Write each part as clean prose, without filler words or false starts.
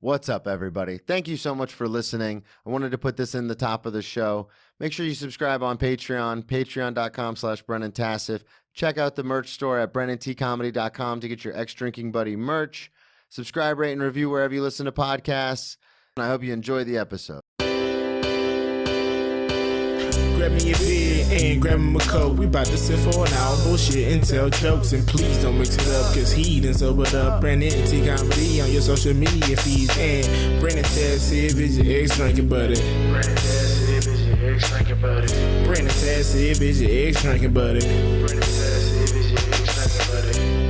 What's up, everybody? Thank you so much for listening. I wanted to put this in the top of the show. Make sure you subscribe on Patreon, patreon.com/Brennan Tassif. Check out the merch store at brennantcomedy.com to get your ex-drinking buddy merch. Subscribe, rate, and review wherever you listen to podcasts. And I hope you enjoy the episode. Grab me a beer and grab him a coke. We about to sit for an hour, bullshit and tell jokes. And please don't mix it up, cause he done sobered up. Brandon T Comedy on your social media feeds. And Brandon Tassif is your ex-drinking buddy. Brandon Tassif is your ex-drinking buddy. Brandon Tassif is your ex-drinking buddy. Brandon Tassif is your ex-drinking buddy.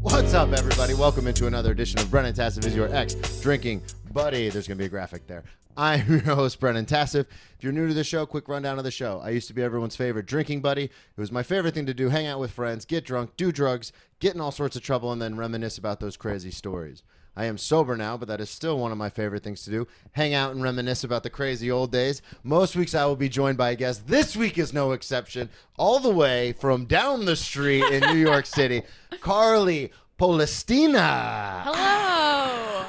What's up, everybody? Welcome into another edition of Brennan Tassif is your ex-drinking buddy. There's going to be a graphic there. I'm your host, Brennan Tassif. If you're new to the show, quick rundown of the show. I used to be everyone's favorite drinking buddy. It was my favorite thing to do, hang out with friends, get drunk, do drugs, get in all sorts of trouble, and then reminisce about those crazy stories. I am sober now, but that is still one of my favorite things to do, hang out and reminisce about the crazy old days. Most weeks I will be joined by a guest. This week is no exception. All the way from down the street in New York City, Carly Polistina. Hello.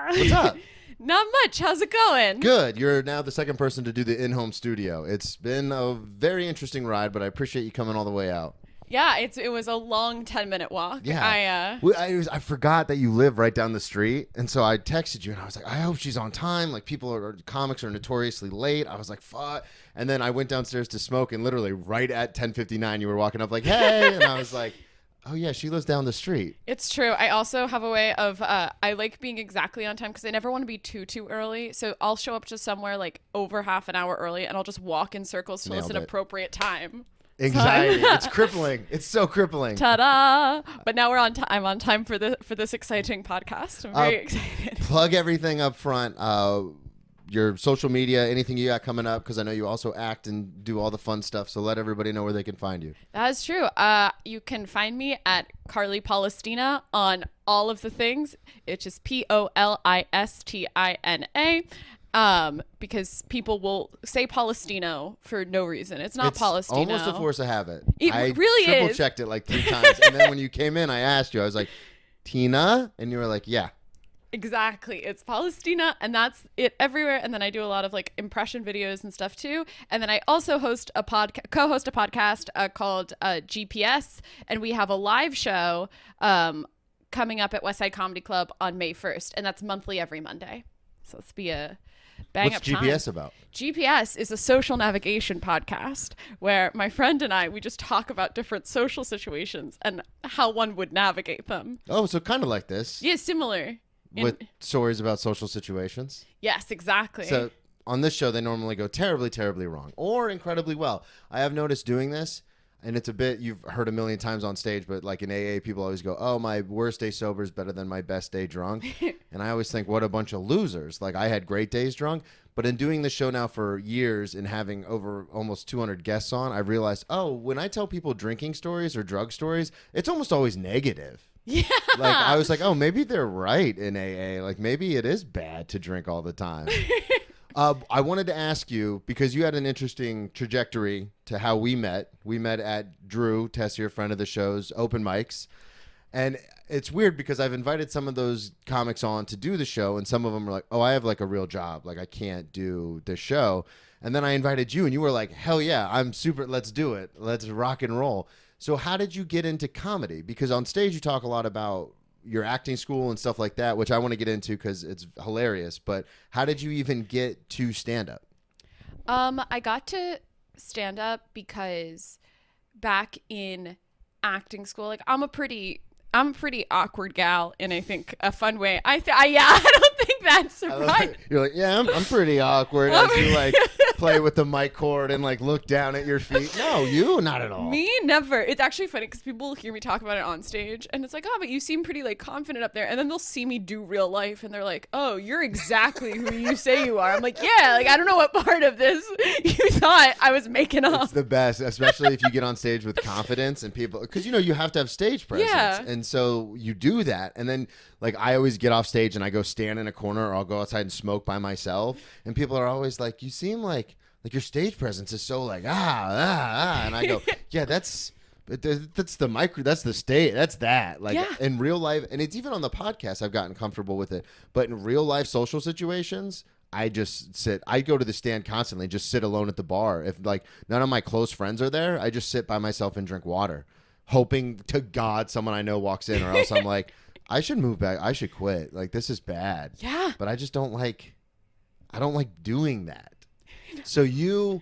What's up? Not much. How's it going? Good. You're now the second person to do the in-home studio. It's been a very interesting ride, but I appreciate you coming all the way out. Yeah, it was a long 10-minute walk. Yeah. I forgot that you live right down the street, and so I texted you, and I was like, I hope she's on time. Like, comics are notoriously late. I was like, fuck. And then I went downstairs to smoke, and literally right at 10:59, you were walking up like, hey. And I was like, oh, yeah, she lives down the street. It's true. I also have a way of, I like being exactly on time because I never want to be too early. So I'll show up to somewhere like over half an hour early, and I'll just walk in circles till it's an appropriate time. Anxiety. It's crippling. It's so crippling. Ta-da! But now I'm on time for this exciting podcast. I'm very excited. Plug everything up front. Your social media, anything you got coming up, because I know you also act and do all the fun stuff. So let everybody know where they can find you. That is true. You can find me at Carly Polistina on all of the things. It's just Polistina. Because people will say Palestino for no reason. It's not Palestino. Almost a force of habit. It really is. I triple checked it like 3 times, and then when you came in, I asked you. I was like, Tina, and you were like, yeah. Exactly. It's Polistina, and that's it everywhere. And then I do a lot of like impression videos and stuff too. And then I also co-host a podcast called GPS, and we have a live show coming up at Westside Comedy Club on May 1st, and that's monthly every Monday. So let's be a bang up time. What's GPS about? GPS is a social navigation podcast where my friend and we just talk about different social situations and how one would navigate them. Oh, so kind of like this. Yeah, similar. With stories about social situations? Yes, exactly. So on this show, they normally go terribly, terribly wrong or incredibly well. I have noticed doing this, and it's a bit you've heard a million times on stage, but like in AA, people always go, oh, my worst day sober is better than my best day drunk. And I always think, what a bunch of losers. Like, I had great days drunk. But in doing the show now for years and having over almost 200 guests on, I realized, oh, when I tell people drinking stories or drug stories, it's almost always negative. Yeah. Like, I was like, oh, maybe they're right in AA. Like, maybe it is bad to drink all the time. I wanted to ask you, because you had an interesting trajectory to how we met. We met at Drew Tessier, friend of the show's open mics. And it's weird because I've invited some of those comics on to do the show, and some of them are like, oh, I have like a real job. Like, I can't do the show. And then I invited you, and you were like, hell yeah, I'm super, let's do it. Let's rock and roll. So how did you get into comedy? Because on stage you talk a lot about your acting school and stuff like that, which I want to get into because it's hilarious. But how did you even get to stand-up? I got to stand-up because back in acting school, like I'm a pretty awkward gal in, I think, a fun way. I don't think that's surprising. You're like, yeah, I'm pretty awkward as you like play with the mic cord and like look down at your feet. No, you not at all. Me never. It's actually funny because people hear me talk about it on stage and it's like, oh, but you seem pretty like confident up there, and then they'll see me do real life and they're like, oh, you're exactly who you say you are. I'm like, yeah, like I don't know what part of this you thought I was making up. It's the best, especially if you get on stage with confidence and people, because you know you have to have stage presence. Yeah. And so you do that, and then like I always get off stage and I go stand in a corner, or I'll go outside and smoke by myself, and people are always like, you seem like your stage presence is so like and I go, yeah, that's That's the micro. That's the state. That's that. Like Yeah. in real life, and it's even on the podcast. I've gotten comfortable with it. But in real life social situations, I just sit. I go to the stand constantly. Just sit alone at the bar. If like none of my close friends are there, I just sit by myself and drink water, hoping to God someone I know walks in, or else I'm like, I should move back. I should quit. Like this is bad. Yeah. But I just don't like. I don't like doing that. So you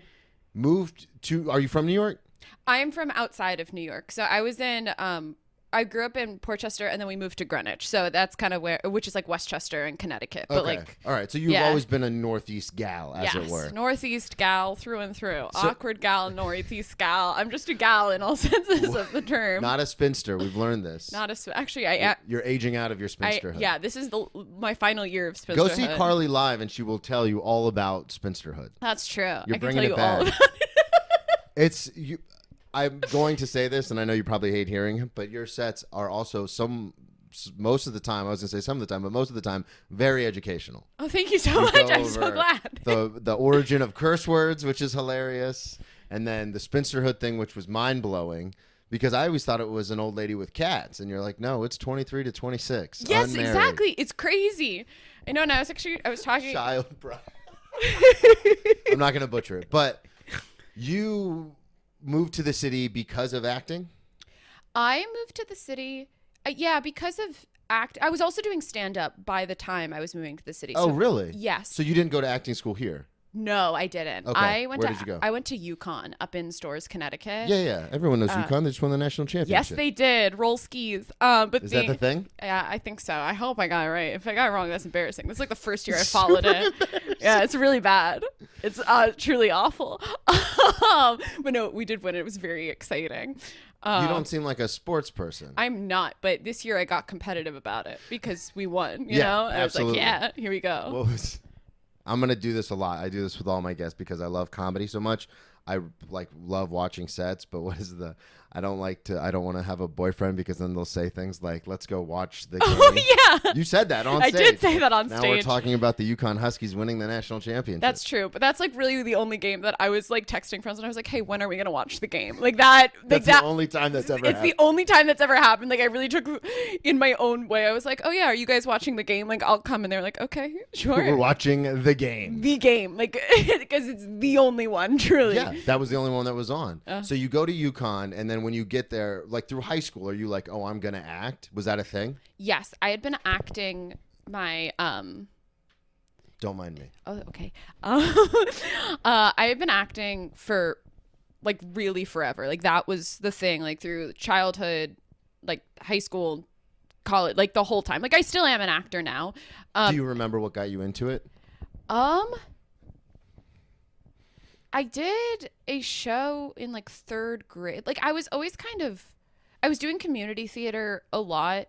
moved to. Are you from New York? I'm from outside of New York. So I was in I grew up in Portchester and then we moved to Greenwich. So that's kind of which is like Westchester and Connecticut. But like all right. So you've yeah. always been a Northeast gal, as it were. Northeast gal through and through. So- Awkward gal, Northeast gal. I'm just a gal in all senses of the term. Not a spinster. We've learned this. Actually You're aging out of your spinsterhood. yeah, this is my final year of spinsterhood. Go see Carly live, and she will tell you all about spinsterhood. That's true. You're I can bringing tell it you back. all about it. It's you. I'm going to say this, and I know you probably hate hearing it, but your sets are also most of the time. I was going to say some of the time, but most of the time, very educational. Oh, thank you so You much. go I'm so over glad. the origin of curse words, which is hilarious, and then the spinsterhood thing, which was mind blowing. Because I always thought it was an old lady with cats, and you're like, no, it's 23 to 26. Yes, unmarried. exactly. It's crazy. I know. And I was talking. Child bride. I'm not going to butcher it, but you moved to the city because of acting? I moved to the city, because of I was also doing stand up by the time I was moving to the city. Oh, So, really? yes. So you didn't go to acting school here? No, I didn't. Okay. Where did you go? I went to UConn up in Storrs, Connecticut. Yeah. Everyone knows UConn. They just won the national championship. Yes, they did. Roll skis. But Is that the thing? Yeah, I think so. I hope I got it right. If I got it wrong, that's embarrassing. This is like the first year I followed it. Yeah, it's really bad. It's truly awful. But no, we did win it. It was very exciting. You don't seem like a sports person. I'm not, but this year I got competitive about it because we won, you Yeah, know? And absolutely. I was like, yeah, here we go. I'm going to do this a lot. I do this with all my guests because I love comedy so much. I love watching sets, but I don't want to have a boyfriend because then they'll say things like, let's go watch the game. Oh, yeah. You said that on I stage. did say that on now stage. we're talking about the UConn Huskies winning the national championship. That's true, but that's like really the only game that I was like texting friends and I was like, hey, when are we going to watch the game? Like that. That's the only time that's ever happened. It's the only time that's ever happened. Like I really took in my own way. I was like, oh yeah, are you guys watching the game? Like I'll come, and they're like, okay, sure. We're watching the game. The game, like because it's the only one, truly. Yeah, that was the only one that was on. So you go to UConn, and then when you get there, like through high school, are you like, oh, I'm gonna act? Was that a thing? Yes, I had been acting my Don't mind me. Oh, okay. I had been acting for like really forever. Like that was the thing. Like through childhood, like high school, college, like the whole time. Like I still am an actor now. Do you remember what got you into it? I did a show in like third grade. Like I was always I was doing community theater a lot.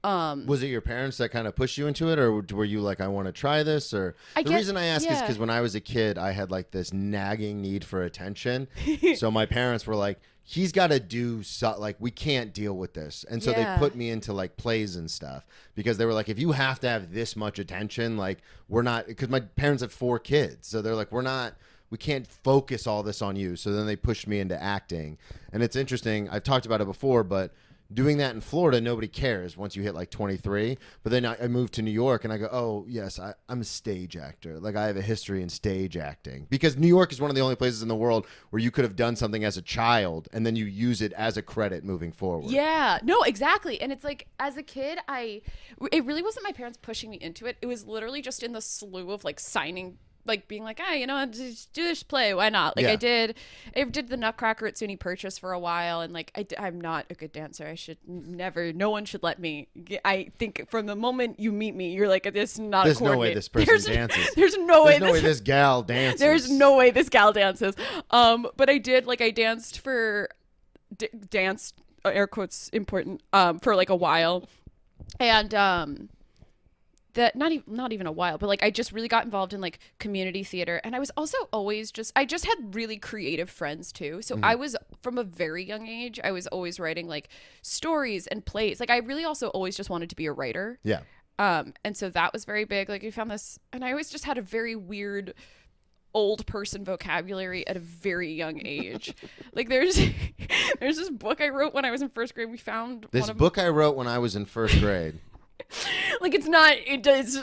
Was it your parents that kind of pushed you into it, or were you like, I want to try this? Or the reason I ask is because when I was a kid, I had like this nagging need for attention. So my parents were like, he's got to do like we can't deal with this, and so they put me into like plays and stuff because they were like, if you have to have this much attention, like we're not, because my parents have 4 kids, so they're like, we can't focus all this on you. So then they pushed me into acting. And it's interesting. I've talked about it before, but doing that in Florida, nobody cares once you hit like 23. But then I moved to New York and I go, oh, yes, I'm a stage actor. Like I have a history in stage acting. Because New York is one of the only places in the world where you could have done something as a child and then you use it as a credit moving forward. Yeah, no, exactly. And it's like, as a kid, it really wasn't my parents pushing me into it. It was literally just in the slew of like signing, like being like, you know, just do this play. Why not? Like I did the Nutcracker at SUNY Purchase for a while. And like, I'm not a good dancer. I should never, no one should let me. I think from the moment you meet me, you're like, this is not There's a no way this person dances. There's no way this gal dances. There's no way this gal dances. But I did, like I danced for, danced, air quotes important, for like a while. And, that not even a while, but like I just really got involved in like community theater, and I was also always I just had really creative friends too. So I was, from a very young age, I was always writing like stories and plays. Like I really also always just wanted to be a writer. Yeah. And so that was very big. Like I found this, and I always just had a very weird old person vocabulary at a very young age. Like there's this book I wrote when I was in first grade. We found This book I wrote when I was in first grade. Like it's not, it does,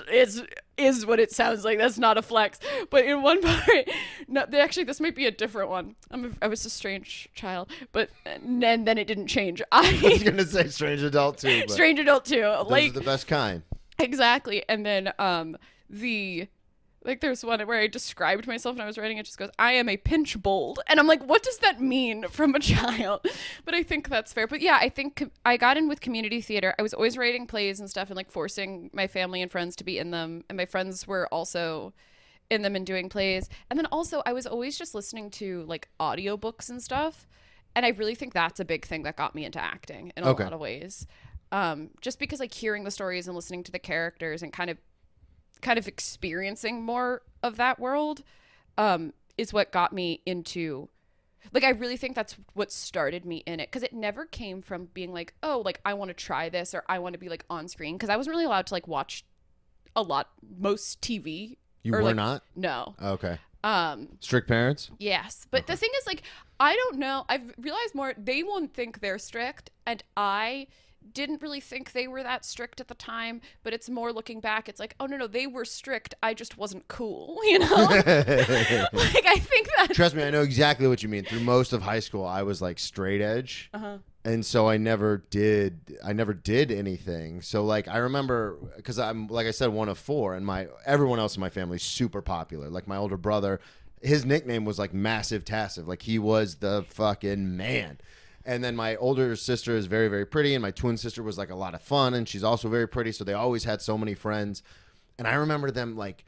is what it sounds like. That's not a flex. But in one part, no, actually this might be a different one. I was a strange child, but then it didn't change. I was gonna say strange adult too. But strange adult too. Those Like are the best kind. exactly. And then like there's one where I described myself and I was writing, it just goes, I am a pinch bold. And I'm like, what does that mean from a child? But I think that's fair. But yeah, I think I got in with community theater. I was always writing plays and stuff and like forcing my family and friends to be in them. And my friends were also in them and doing plays. And then also I was always just listening to like audiobooks and stuff. And I really think that's a big thing that got me into acting in a lot of ways. Just because like hearing the stories and listening to the characters and kind of experiencing more of that world is what got me into, like, I really think that's what started me in it, because it never came from being like, oh, like I want to try this or I want to be like on screen, because I wasn't really allowed to like watch most TV. You were like, not? No. Okay. Strict parents? Yes, but the thing is, like, I don't know, I've realized more, they won't think they're strict, and I didn't really think they were that strict at the time, but it's more looking back, it's like, oh no, they were strict, I just wasn't cool, you know? Like, I think that. Trust me, I know exactly what you mean. Through most of high school, I was like straight edge. And so I never did anything. So like I remember, because I'm, like I said, one of four, and everyone else in my family is super popular. Like my older brother, his nickname was like Massive Tassive. Like he was the fucking man. And then my older sister is very, very pretty, and my twin sister was like a lot of fun, and she's also very pretty, so they always had so many friends. And I remember them like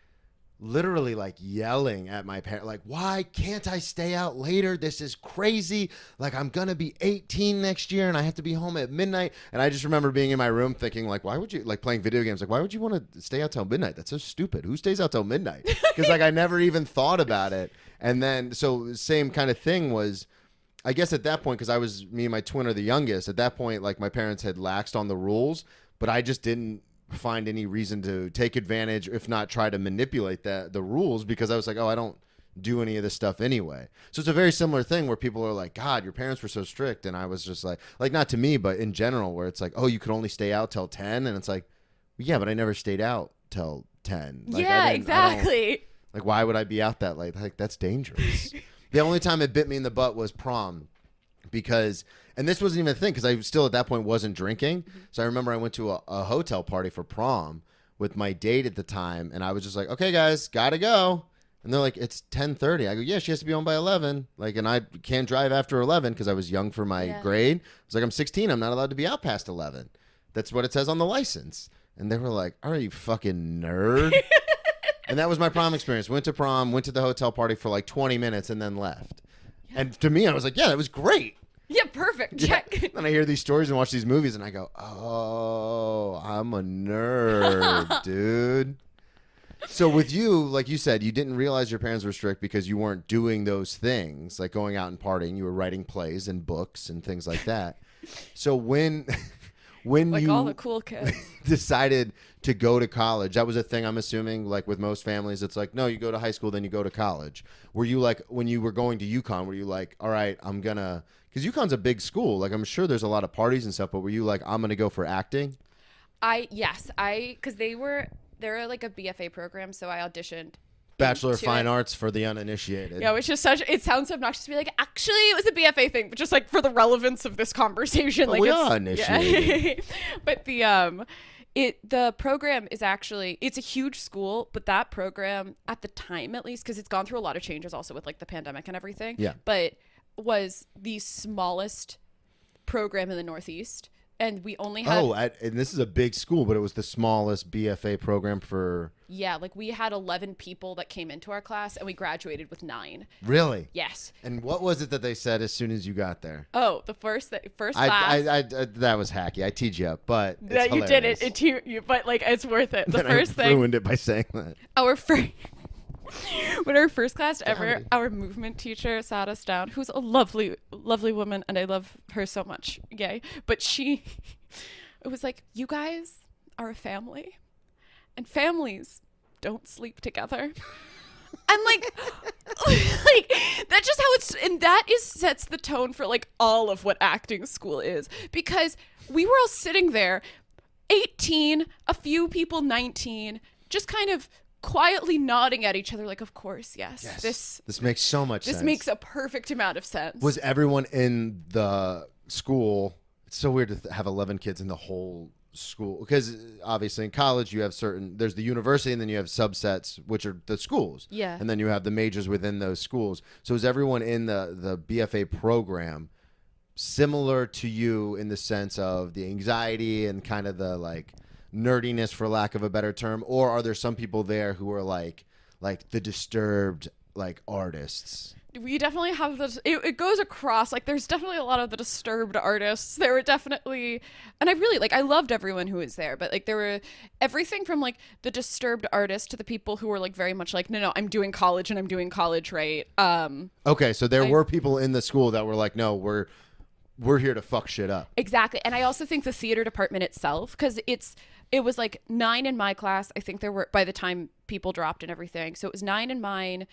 literally like yelling at my parents, like, why can't I stay out later? This is crazy. Like, I'm gonna be 18 next year and I have to be home at midnight. And I just remember being in my room thinking, like, why would you, like, playing video games, like, why would you want to stay out till midnight? That's so stupid. Who stays out till midnight? Because like I never even thought about it. And then so same kind of thing was, I guess at that point, because me and my twin are the youngest, at that point, like my parents had laxed on the rules, but I just didn't find any reason to take advantage, if not try to manipulate the rules, because I was like, oh, I don't do any of this stuff anyway. So it's a very similar thing where people are like, God, your parents were so strict. And I was just like not to me, but in general, where it's like, oh, you could only stay out till 10. And it's like, yeah, but I never stayed out till 10. Like, yeah, exactly. Like, why would I be out that late? Like, that's dangerous. The only time it bit me in the butt was prom, because, and this wasn't even a thing, because I still at that point wasn't drinking. So I remember I went to a hotel party for prom with my date at the time, and I was just like, okay, guys, gotta go. And they're like, it's 10:30. I go, yeah, she has to be home by 11. Like, and I can't drive after 11 because I was young for my grade. I was like, I'm 16. I'm not allowed to be out past 11. That's what it says on the license. And they were like, are you fucking nerd? And that was my prom experience. Went to prom, went to the hotel party for like 20 minutes, and then left. Yeah. And to me, I was like, yeah, that was great. Yeah, perfect. Check. Yeah. And I hear these stories and watch these movies, and I go, oh, I'm a nerd, dude. So with you, like you said, you didn't realize your parents were strict because you weren't doing those things, like going out and partying. You were writing plays and books and things like that. So when like you all the cool kids decided to go to college, that was a thing, I'm assuming, like with most families, it's like, no, you go to high school, then you go to college. Were you like, when you were going to UConn, were you like, all right, I'm gonna, because UConn's a big school, like I'm sure there's a lot of parties and stuff, but were you like, I'm gonna go for acting? Because they're like a BFA program, so I auditioned. Bachelor of Fine Arts for the uninitiated. Yeah, which is it sounds obnoxious to be like, actually, it was a BFA thing, but just like for the relevance of this conversation. Well, like we are initiated. Yeah. But the program is actually, it's a huge school, but that program, at the time at least, because it's gone through a lot of changes also with like the pandemic and everything, but was the smallest program in the Northeast. And we only had... and this is a big school, but it was the smallest BFA program for... Yeah, like we had 11 people that came into our class, and we graduated with 9. Really? Yes. And what was it that they said as soon as you got there? Oh, the first class... I that was hacky. I teed you up, but it's hilarious. You did it. But like, it's worth it. The first thing... I ruined it by saying that. When our first class ever, our movement teacher sat us down, who's a lovely, lovely woman, and I love her so much. Yay. But it was like, you guys are a family, and families don't sleep together. And like like that's just how it's, and that is sets the tone for like all of what acting school is, because we were all sitting there 18, a few people 19, just kind of quietly nodding at each other like, of course, yes. This makes so much sense. This makes a perfect amount of sense. Was everyone in the school? It's so weird to have 11 kids in the whole school, because obviously in college you have there's the university, and then you have subsets, which are the schools. Yeah. And then you have the majors within those schools. So is everyone in the BFA program similar to you in the sense of the anxiety and kind of the like nerdiness, for lack of a better term, or are there some people there who are like the disturbed like artists? We definitely have this, it goes across, like there's definitely a lot of the disturbed artists. There were definitely, and I loved everyone who was there, but like there were everything from like the disturbed artists to the people who were like very much like, no, I'm doing college and I'm doing college right. Okay, so there were people in the school that were like, no, we're here to fuck shit up. Exactly. And I also think the theater department itself, because it was like 9 in my class. I think there were, by the time people dropped and everything, so it was 9 in mine,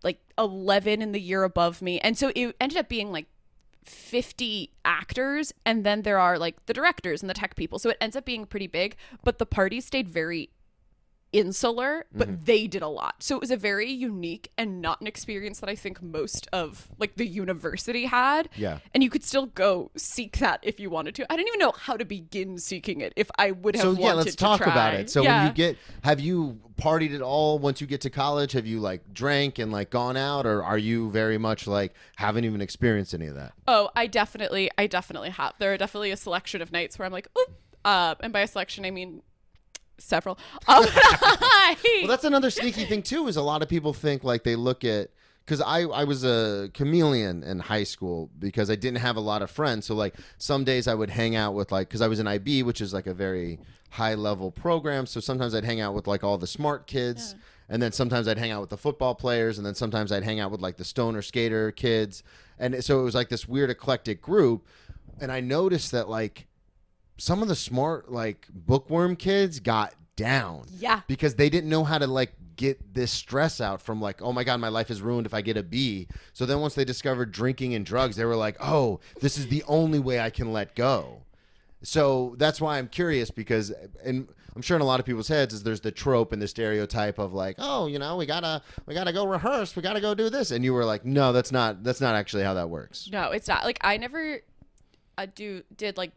like 11 in the year above me. And so it ended up being like 50 actors, and then there are like the directors and the tech people. So it ends up being pretty big, but the party stayed very insular, but they did a lot. So it was a very unique and not an experience that I think most of like the university had. Yeah. And you could still go seek that if you wanted to. I didn't even know how to begin seeking it if I would have wanted to try. So yeah, let's talk about it. So yeah. when have you partied at all once you get to college? Have you like drank and like gone out, or are you very much like haven't even experienced any of that? Oh, I definitely have. There are definitely a selection of nights where I'm like, ooh, and by a selection I mean several. Well, that's another sneaky thing too, is a lot of people think like they look at, because I was a chameleon in high school because I didn't have a lot of friends. So like some days I would hang out with like, because I was in IB, which is like a very high level program. So sometimes I'd hang out with like all the smart kids. Yeah. And then sometimes I'd hang out with the football players. And then sometimes I'd hang out with like the stoner skater kids. And so it was like this weird eclectic group. And I noticed that like some of the smart like bookworm kids got down. Yeah. Because they didn't know how to like get this stress out from like, oh my God, my life is ruined if I get a B. So then once they discovered drinking and drugs, they were like, oh, this is the only way I can let go. So that's why I'm curious, because, and I'm sure in a lot of people's heads is there's the trope and the stereotype of like, oh, you know, we gotta go rehearse, we gotta go do this, and you were like, no, that's not actually how that works. No, it's not. Like I never did like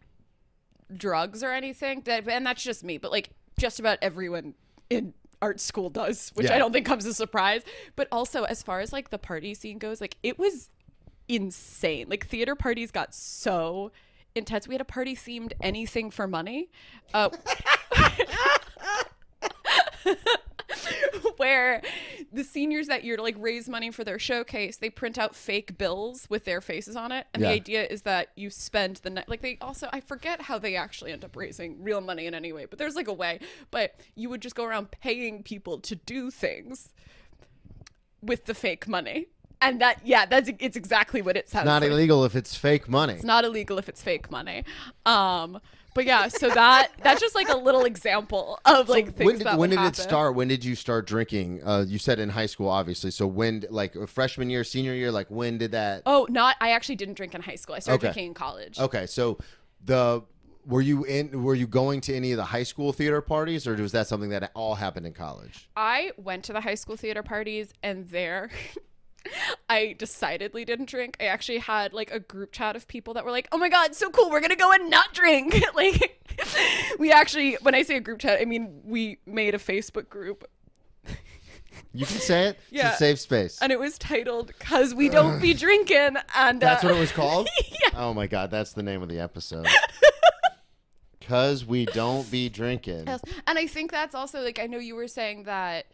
drugs or anything, and that's just me, but like just about everyone in art school does, which I don't think comes as a surprise. But also as far as like the party scene goes, like it was insane. Like theater parties got so intense. We had a party themed anything for money, where the seniors that year, to like raise money for their showcase, they print out fake bills with their faces on it, and the idea is that you spend the night, like they also, I forget how they actually end up raising real money in any way, but there's like a way, but you would just go around paying people to do things with the fake money. And it's exactly what it sounds Not like. illegal if it's fake money. It's not illegal if it's fake money. But yeah, so that's just like a little example of like things that when would did happen. it start? When did you start drinking? You said in high school, obviously. So when, like freshman year, senior year, like when did that? Oh, I actually didn't drink in high school. I started drinking in college. Okay, so were you going to any of the high school theater parties, or was that something that all happened in college? I went to the high school theater parties, and there I decidedly didn't drink. I actually had like a group chat of people that were like, oh my God, so cool, we're gonna go and not drink. Like we actually, when I say a group chat, I mean we made a Facebook group. You can say it. Yeah. It's a safe space. And it was titled "Cause We Don't Be Drinking," and that's what it was called? Yeah. Oh my God, that's the name of the episode. Cause we don't be drinking. Yes. And I think that's also like, I know you were saying that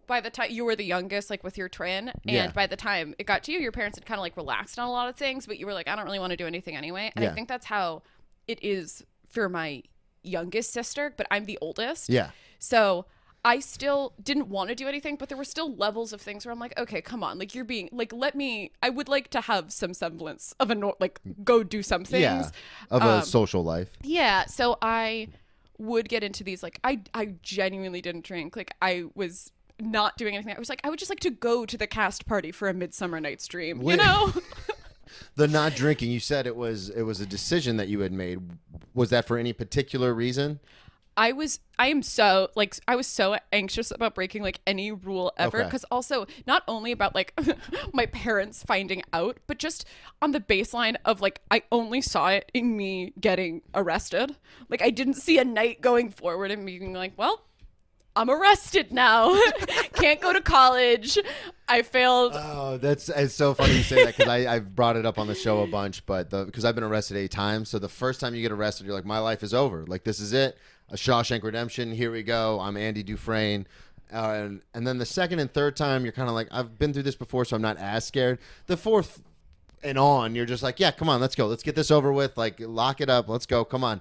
by the time you were the youngest, like with your twin, and by the time it got to you, your parents had kind of like relaxed on a lot of things, but you were like, I don't really want to do anything anyway. And I think that's how it is for my youngest sister, but I'm the oldest. Yeah. So I still didn't want to do anything, but there were still levels of things where I'm like, okay, come on, like you're being like, I would like to have some semblance of like go do some things. Yeah. Of a social life. Yeah. So I would get into these, like, I genuinely didn't drink. Like I was not doing anything. I would just like to go to the cast party for a Midsummer Night's Dream, Wait. you know? The not drinking, you said it was a decision that you had made. Was that for any particular reason? I was so anxious about breaking like any rule ever, Okay. because also not only about like my parents finding out, but just on the baseline of like I only saw it in me getting arrested. Like I didn't see a night going forward and being like, well, I'm arrested now. Can't go to college. I failed. Oh, it's so funny you say that, because I've brought it up on the show a bunch, but because I've been arrested 8 times. So the first time you get arrested, you're like, my life is over. Like, this is it. A Shawshank Redemption. Here we go. I'm Andy Dufresne. And then the second and third time, you're kind of like, I've been through this before, so I'm not as scared. The fourth and on, you're just like, yeah, come on, let's go. Let's get this over with. Like, lock it up. Let's go. Come on.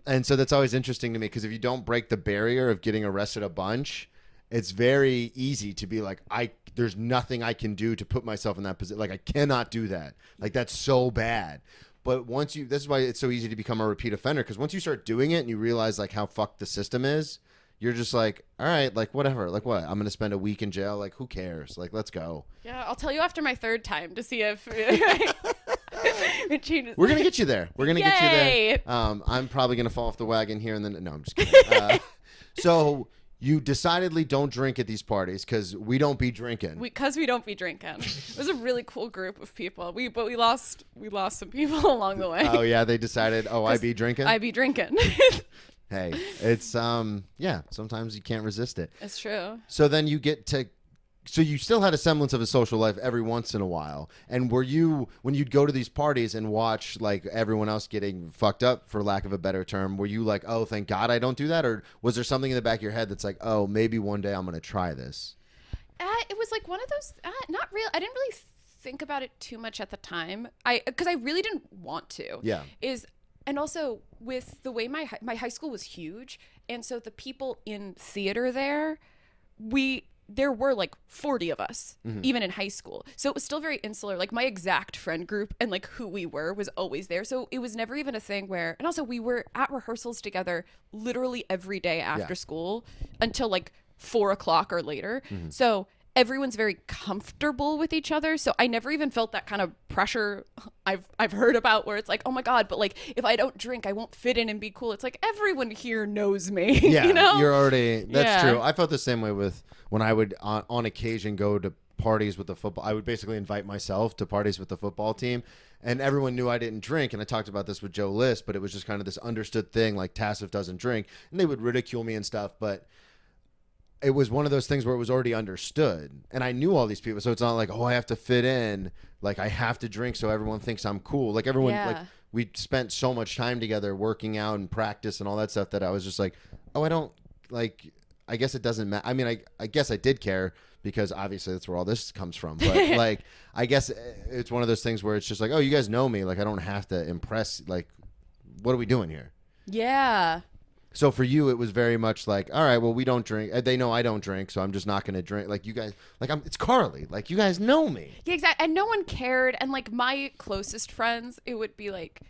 And so that's always interesting to me, because if you don't break the barrier of getting arrested a bunch, it's very easy to be like, there's nothing I can do to put myself in that position. Like, I cannot do that. Like, that's so bad. But this is why it's so easy to become a repeat offender, because once you start doing it and you realize like how fucked the system is, you're just like, all right, like whatever, like what? I'm going to spend a week in jail. Like, who cares? Like, let's go. Yeah, I'll tell you after my 3rd time to see if it changes. We're going to get you there. We're going to get you Yay! there. I'm probably going to fall off the wagon here and then. No, I'm just kidding. So you decidedly don't drink at these parties because we don't be drinking. Because we don't be drinking. It was a really cool group of people. But we lost some people along the way. Oh yeah, they decided. Oh, I be drinking. I be drinking. Hey, it's yeah. Sometimes you can't resist it. It's true. So then you get to. So you still had a semblance of a social life every once in a while. And were you, when you'd go to these parties and watch like everyone else getting fucked up, for lack of a better term, were you like, oh, thank God I don't do that? Or was there something in the back of your head that's like, oh, maybe one day I'm going to try this? It was like one of those, not real. I didn't really think about it too much at the time. Because I really didn't want to. Yeah. And also with the way my high school was huge. And so the people in theater there were like 40 of us, even in high school. So it was still very insular. Like my exact friend group and like who we were was always there. So it was never even a thing where, and also we were at rehearsals together literally every day after school until like 4 o'clock or later. So everyone's very comfortable with each other. So I never even felt that kind of pressure I've heard about where it's like, oh my God, but like if I don't drink, I won't fit in and be cool. It's like everyone here knows me. Yeah, you know? you're already, that's Yeah. true. I felt the same way with when I would on occasion go to parties with the football. I would basically invite myself to parties with the football team, and everyone knew I didn't drink. And I talked about this with Joe List, but it was just kind of this understood thing, like Tassif doesn't drink, and they would ridicule me and stuff, but it was one of those things where it was already understood, and I knew all these people, so it's not like, oh, I have to fit in, like I have to drink so everyone thinks I'm cool. Like everyone, like we spent so much time together working out and practice and all that stuff that I was just like, oh, I don't like. I guess it doesn't matter. I mean, I guess I did care because obviously that's where all this comes from. But like, I guess it's one of those things where it's just like, oh, you guys know me. Like I don't have to impress. Like, what are we doing here? Yeah. So for you, it was very much like, all right, well, we don't drink. They know I don't drink, so I'm just not going to drink. Like you guys, like it's Carly. Like you guys know me. Yeah, exactly. And no one cared. And like my closest friends, it would be like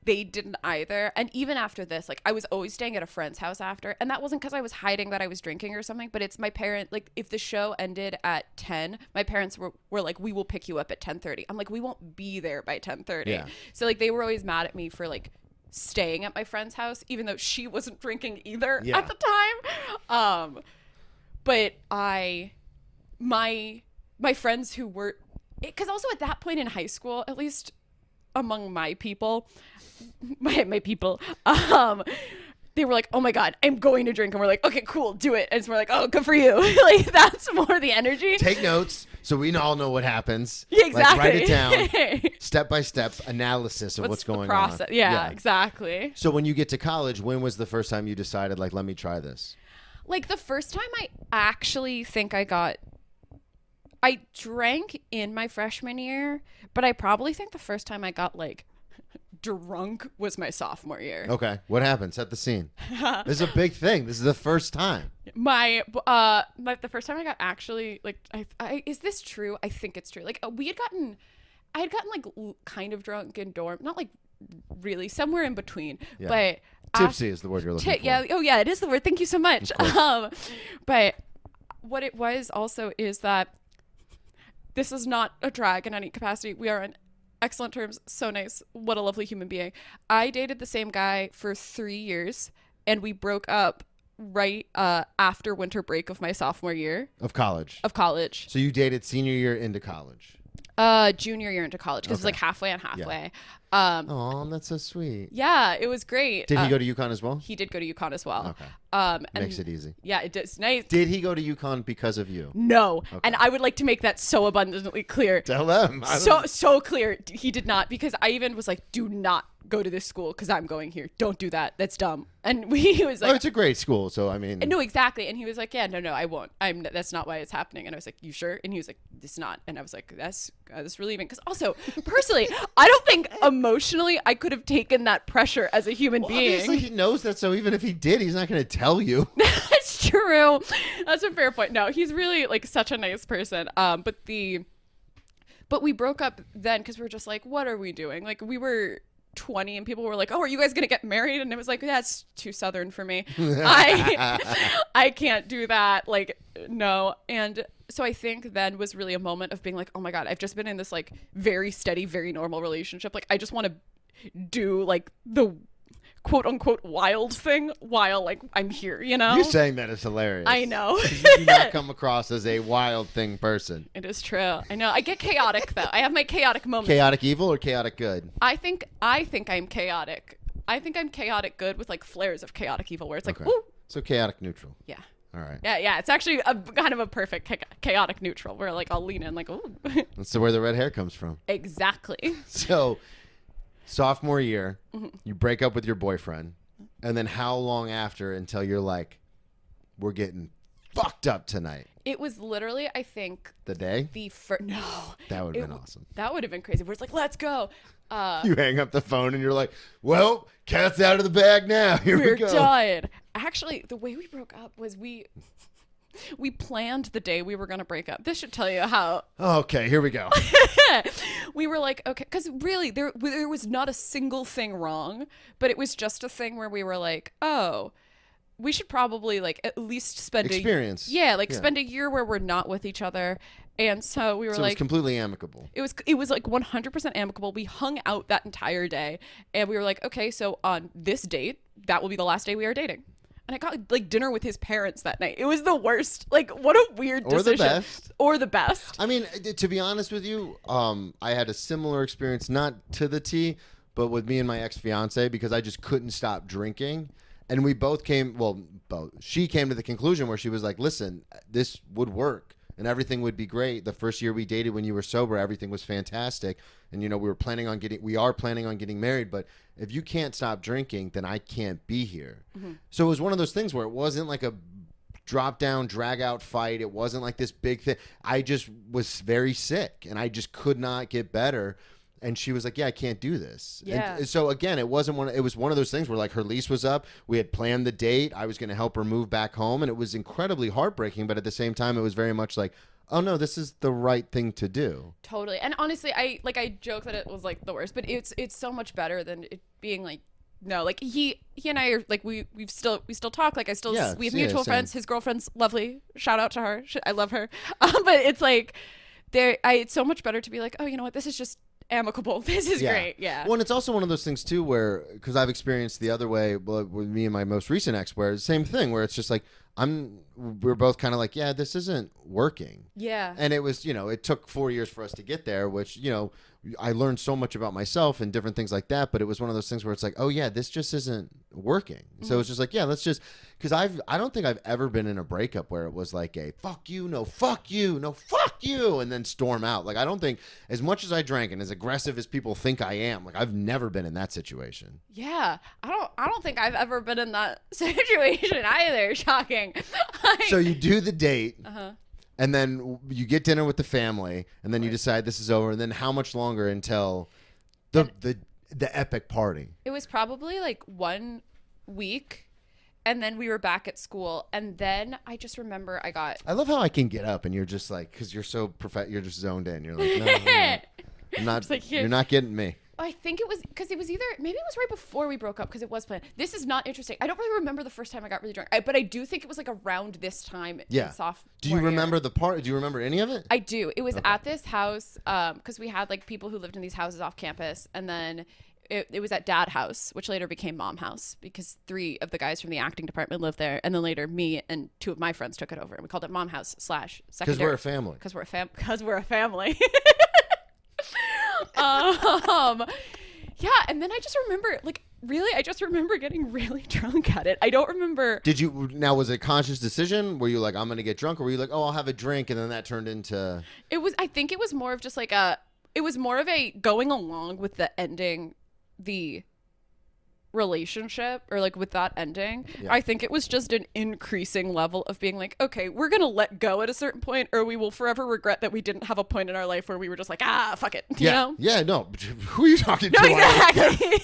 they didn't either. And even after this, like I was always staying at a friend's house after. And that wasn't because I was hiding that I was drinking or something, but it's my parent. Like if the show ended at 10, my parents were like, we will pick you up at 10:30. I'm like, we won't be there by 10:30. Yeah. So like they were always mad at me for like staying at my friend's house, even though she wasn't drinking either at the time. But my friends who were, because also at that point in high school, at least among my people, my people, they were like, oh my God, I'm going to drink. And we're like, okay, cool, do it. And so we're like, oh, good for you. Like that's more the energy. Take notes so we all know what happens. Yeah, exactly. Like, write it down. Step by step analysis of what's going on. Yeah, exactly. So when you get to college, when was the first time you decided, like, let me try this? Like the first time I actually think I drank in my freshman year, but I probably think the first time I got like drunk was my sophomore year. Okay. What happened? Set the scene. This is a big thing. This is the first time. The first time I got actually like, is this true? I think it's true. Like I had gotten like kind of drunk in dorm, not like really, somewhere in between, but tipsy is the word you're looking for. Yeah. Oh yeah, it is the word. Thank you so much. But what it was also is that this is not a drag in any capacity. We are in excellent terms. So nice. What a lovely human being. I dated the same guy for 3 years, and we broke up right after winter break of my sophomore year Of college. of college. So you dated senior year into college. Junior year into college, because it's like halfway and halfway. Oh, that's so sweet. Yeah, it was great. Did he go to UConn as well? He did go to UConn as well. Okay. And Makes it easy. Yeah, it does. Nice. Did he go to UConn because of you? No. And I would like to make that so abundantly clear. Tell them. So clear. He did not, because I even was like, do not go to this school because I'm going here. Don't do that. That's dumb. And he was like, Oh, it's a great school. So, I mean. no, exactly. And he was like, yeah, no, I won't. That's not why it's happening. And I was like, you sure? And he was like, it's not. And I was like, that's relieving. Because also, personally, I don't think emotionally I could have taken that pressure as a human being. Obviously, he knows that. So even if he did, he's not going to tell you. That's true. That's a fair point. No, he's really like such a nice person. But we broke up then because we were just like, what are we doing? Like, we were 20 and people were like, oh, are you guys gonna get married? And it was like, that's too southern for me. I can't do that. Like, no. And so I think then was really a moment of being like, oh my God, I've just been in this like very steady, very normal relationship. Like, I just want to do like the quote unquote wild thing while like I'm here, you know? You saying that is hilarious. I know. You do not come across as a wild thing person. It is true. I know. I get chaotic though. I have my chaotic moments. Chaotic evil or chaotic good? I think I'm chaotic. I think I'm chaotic good with like flares of chaotic evil where it's like, Okay. ooh. So chaotic neutral. Yeah. All right. Yeah. It's actually a kind of a perfect chaotic neutral where like I'll lean in like, ooh. That's where the red hair comes from. Exactly. So, sophomore year, you break up with your boyfriend, and then how long after until you're like, we're getting fucked up tonight? It was literally, I think, The day? the first. No. That would have been awesome. That would have been crazy. Where it's like, let's go. You hang up the phone and you're like, well, cat's out of the bag now. Here we We're go. done. Actually, the way we broke up was we planned the day we were going to break up. This should tell you how. Okay, here we go. We were like, okay, because really there was not a single thing wrong, but it was just a thing where we were like, oh, we should probably like at least spend Experience. spend a year where we're not with each other. And so we were So it was like, completely amicable. it was like 100% amicable. We hung out that entire day, and we were like, okay, so on this date, that will be the last day we are dating. And I got like dinner with his parents that night. It was the worst. Like, what a weird decision. Or the best. Or the best. I mean, to be honest with you, I had a similar experience, not to the T, but with me and my ex-fiance, because I just couldn't stop drinking. And we both she came to the conclusion where she was like, listen, this would work and everything would be great. The first year we dated when you were sober, everything was fantastic. And, you know, we are planning on getting married, but if you can't stop drinking, then I can't be here. Mm-hmm. So it was one of those things where it wasn't like a drop down, drag out fight. It wasn't like this big thing. I just was very sick and I just could not get better. And she was like, yeah, I can't do this. Yeah. And so again, it was one of those things where like her lease was up. We had planned the date. I was going to help her move back home. And it was incredibly heartbreaking. But at the same time, it was very much like, oh no, this is the right thing to do. Totally. And honestly, I joke that it was like the worst, but it's so much better than it being like, no, like he and I are like, we still talk. Like we have mutual friends. His girlfriend's lovely. Shout out to her. I love her. But it's like it's so much better to be like, oh, you know what? This is just amicable. This is great. Yeah. Well, and it's also one of those things too where, because I've experienced the other way with me and my most recent ex, where it's the same thing where it's just like we're both kind of like, yeah, this isn't working. Yeah. And it was, you know, it took 4 years for us to get there, which, you know, I learned so much about myself and different things like that. But it was one of those things where it's like, oh yeah, this just isn't working. Mm-hmm. So it's just like, yeah, let's just, because I don't think I've ever been in a breakup where it was like a fuck you, no fuck you, no fuck you, and then storm out. Like, I don't think, as much as I drank and as aggressive as people think I am, like I've never been in that situation. Yeah. I don't think I've ever been in that situation either. Shocking. So you do the date. Uh-huh. And then you get dinner with the family, and then you decide this is over. And then how much longer until the epic party? It was probably like 1 week, and then we were back at school. And then I just remember I love how I can get up, and you're just like, because you're so you're just zoned in. You're like, no, I'm not. Like, you're not getting me. I think it was because it was maybe it was right before we broke up because it was planned. This is not interesting. I don't really remember the first time I got really drunk, but I do think it was like around this time. Yeah. In sophomore Do you remember year. the part? Do you remember any of it? I do. It was at this house because we had like people who lived in these houses off campus, and then it was at Dad House, which later became Mom House because 3 of the guys from the acting department lived there, and then later me and 2 of my friends took it over, and we called it Mom House / secondary. Because we're a family. Because we're a family. Yeah, and then I just remember, like, really, I just remember getting really drunk at it. I don't remember. Was it a conscious decision? Were you like, I'm going to get drunk? Or were you like, oh, I'll have a drink, and then that turned into... I think it was more of just like it was more of a going along with the ending, the relationship, or like with that ending. Yeah. I think it was just an increasing level of being like, okay, we're gonna let go at a certain point, or we will forever regret that we didn't have a point in our life where we were just like, fuck it, you know? Yeah, no. Who are you talking to? Exactly.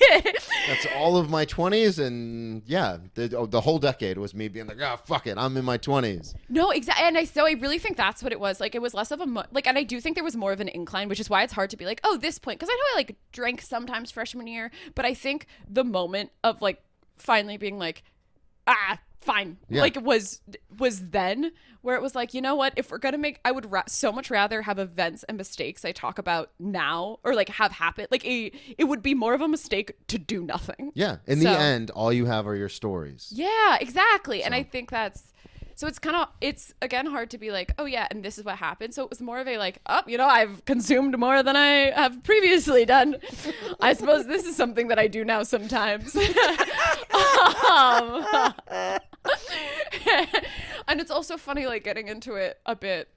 That's all of my 20s, and yeah, the whole decade was me being like, fuck it, I'm in my 20s. No, exactly. And I really think that's what it was. Like, it was less of a and I do think there was more of an incline, which is why it's hard to be like, oh, this point, because I know I like drank sometimes freshman year, but I think the moment of like finally being like, fine, like was then where it was like, you know what, if we're gonna I would so much rather have events and mistakes I talk about now, or like have happen, like it would be more of a mistake to do nothing. Yeah, in the end, all you have are your stories. Yeah, exactly. And I think so it's again hard to be like, oh yeah, and this is what happened. So it was more of a like, I've consumed more than I have previously done. I suppose this is something that I do now sometimes. And it's also funny, like, getting into it a bit,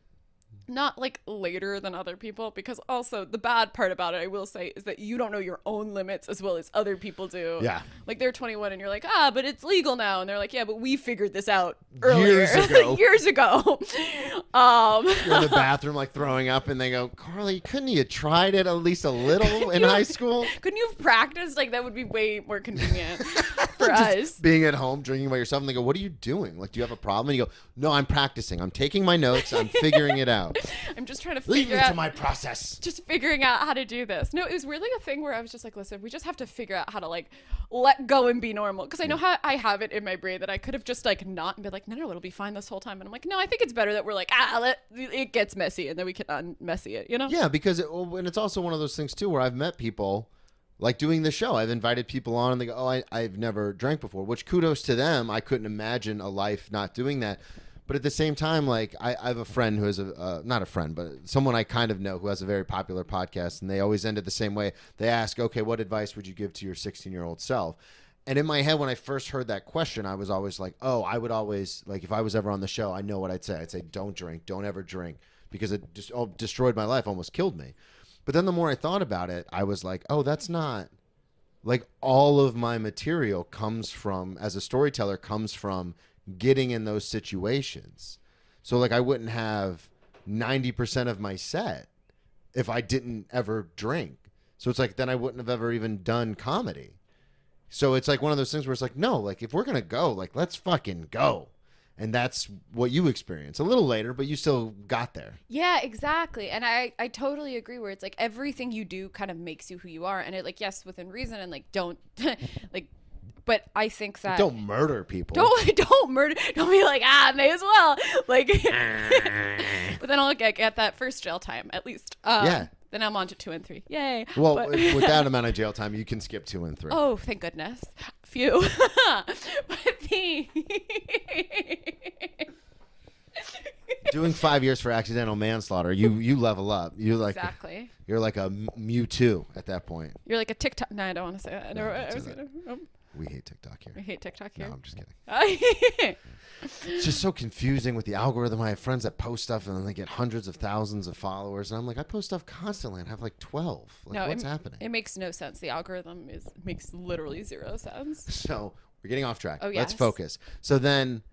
not like later than other people, because also the bad part about it, I will say, is that you don't know your own limits as well as other people do. Yeah. Like, they're 21 and you're like, but it's legal now. And they're like, yeah, but we figured this out earlier. Years ago. You're in the bathroom, like, throwing up, and they go, Carly, couldn't you have tried it at least a little in high school? Couldn't you have practiced? Like, that would be way more convenient for us. Being at home, drinking by yourself, and they go, what are you doing? Like, do you have a problem? And you go, no, I'm practicing. I'm taking my notes. I'm figuring it out. I'm just trying to Leave figure me out to my process. Just figuring out how to do this. No, it was really a thing where I was just like, listen, we just have to figure out how to like let go and be normal. Because I know how I have it in my brain that I could have just like not and be like, no, it'll be fine this whole time. And I'm like, no, I think it's better that we're like, it gets messy, and then we can unmessy it, you know? Yeah, because and it's also one of those things too where I've met people. Like doing the show, I've invited people on and they go, I've never drank before, which kudos to them. I couldn't imagine a life not doing that. But at the same time, like, I have a friend who is not a friend, but someone I kind of know who has a very popular podcast, and they always end it the same way. They ask, okay, what advice would you give to your 16-year-old self? And in my head, when I first heard that question, I was always like, I would always, like, if I was ever on the show, I know what I'd say. I'd say, don't drink, don't ever drink, because it just destroyed my life, almost killed me. But then the more I thought about it, I was like, that's not, like, all of my material comes from, as a storyteller, comes from getting in those situations. So like I wouldn't have 90% of my set if I didn't ever drink. So it's like then I wouldn't have ever even done comedy. So it's like one of those things where it's like, no, like if we're going to go, like let's fucking go. And that's what you experience a little later, but you still got there. Yeah, exactly. And I totally agree where it's like everything you do kind of makes you who you are. And it like, yes, within reason, and like don't like, but I think that don't murder people. Don't murder. Don't be like, may as well. Like, but then I'll get that first jail time at least. Yeah. Then I'm on to 2 and 3. Yay. Well, with that amount of jail time, you can skip 2 and 3. Oh, thank goodness. Phew. But doing 5 years for accidental manslaughter, you level up. You like exactly. You're like a Mewtwo at that point. You're like a TikTok. No, I don't want to say that. We hate TikTok here. We hate TikTok here. No, I'm just kidding. It's just so confusing with the algorithm. I have friends that post stuff and then they get hundreds of thousands of followers, and I'm like, I post stuff constantly and have like 12. Like, what's happening? It makes no sense. The algorithm makes literally zero sense. So we're getting off track. Oh, yes. Let's focus. So then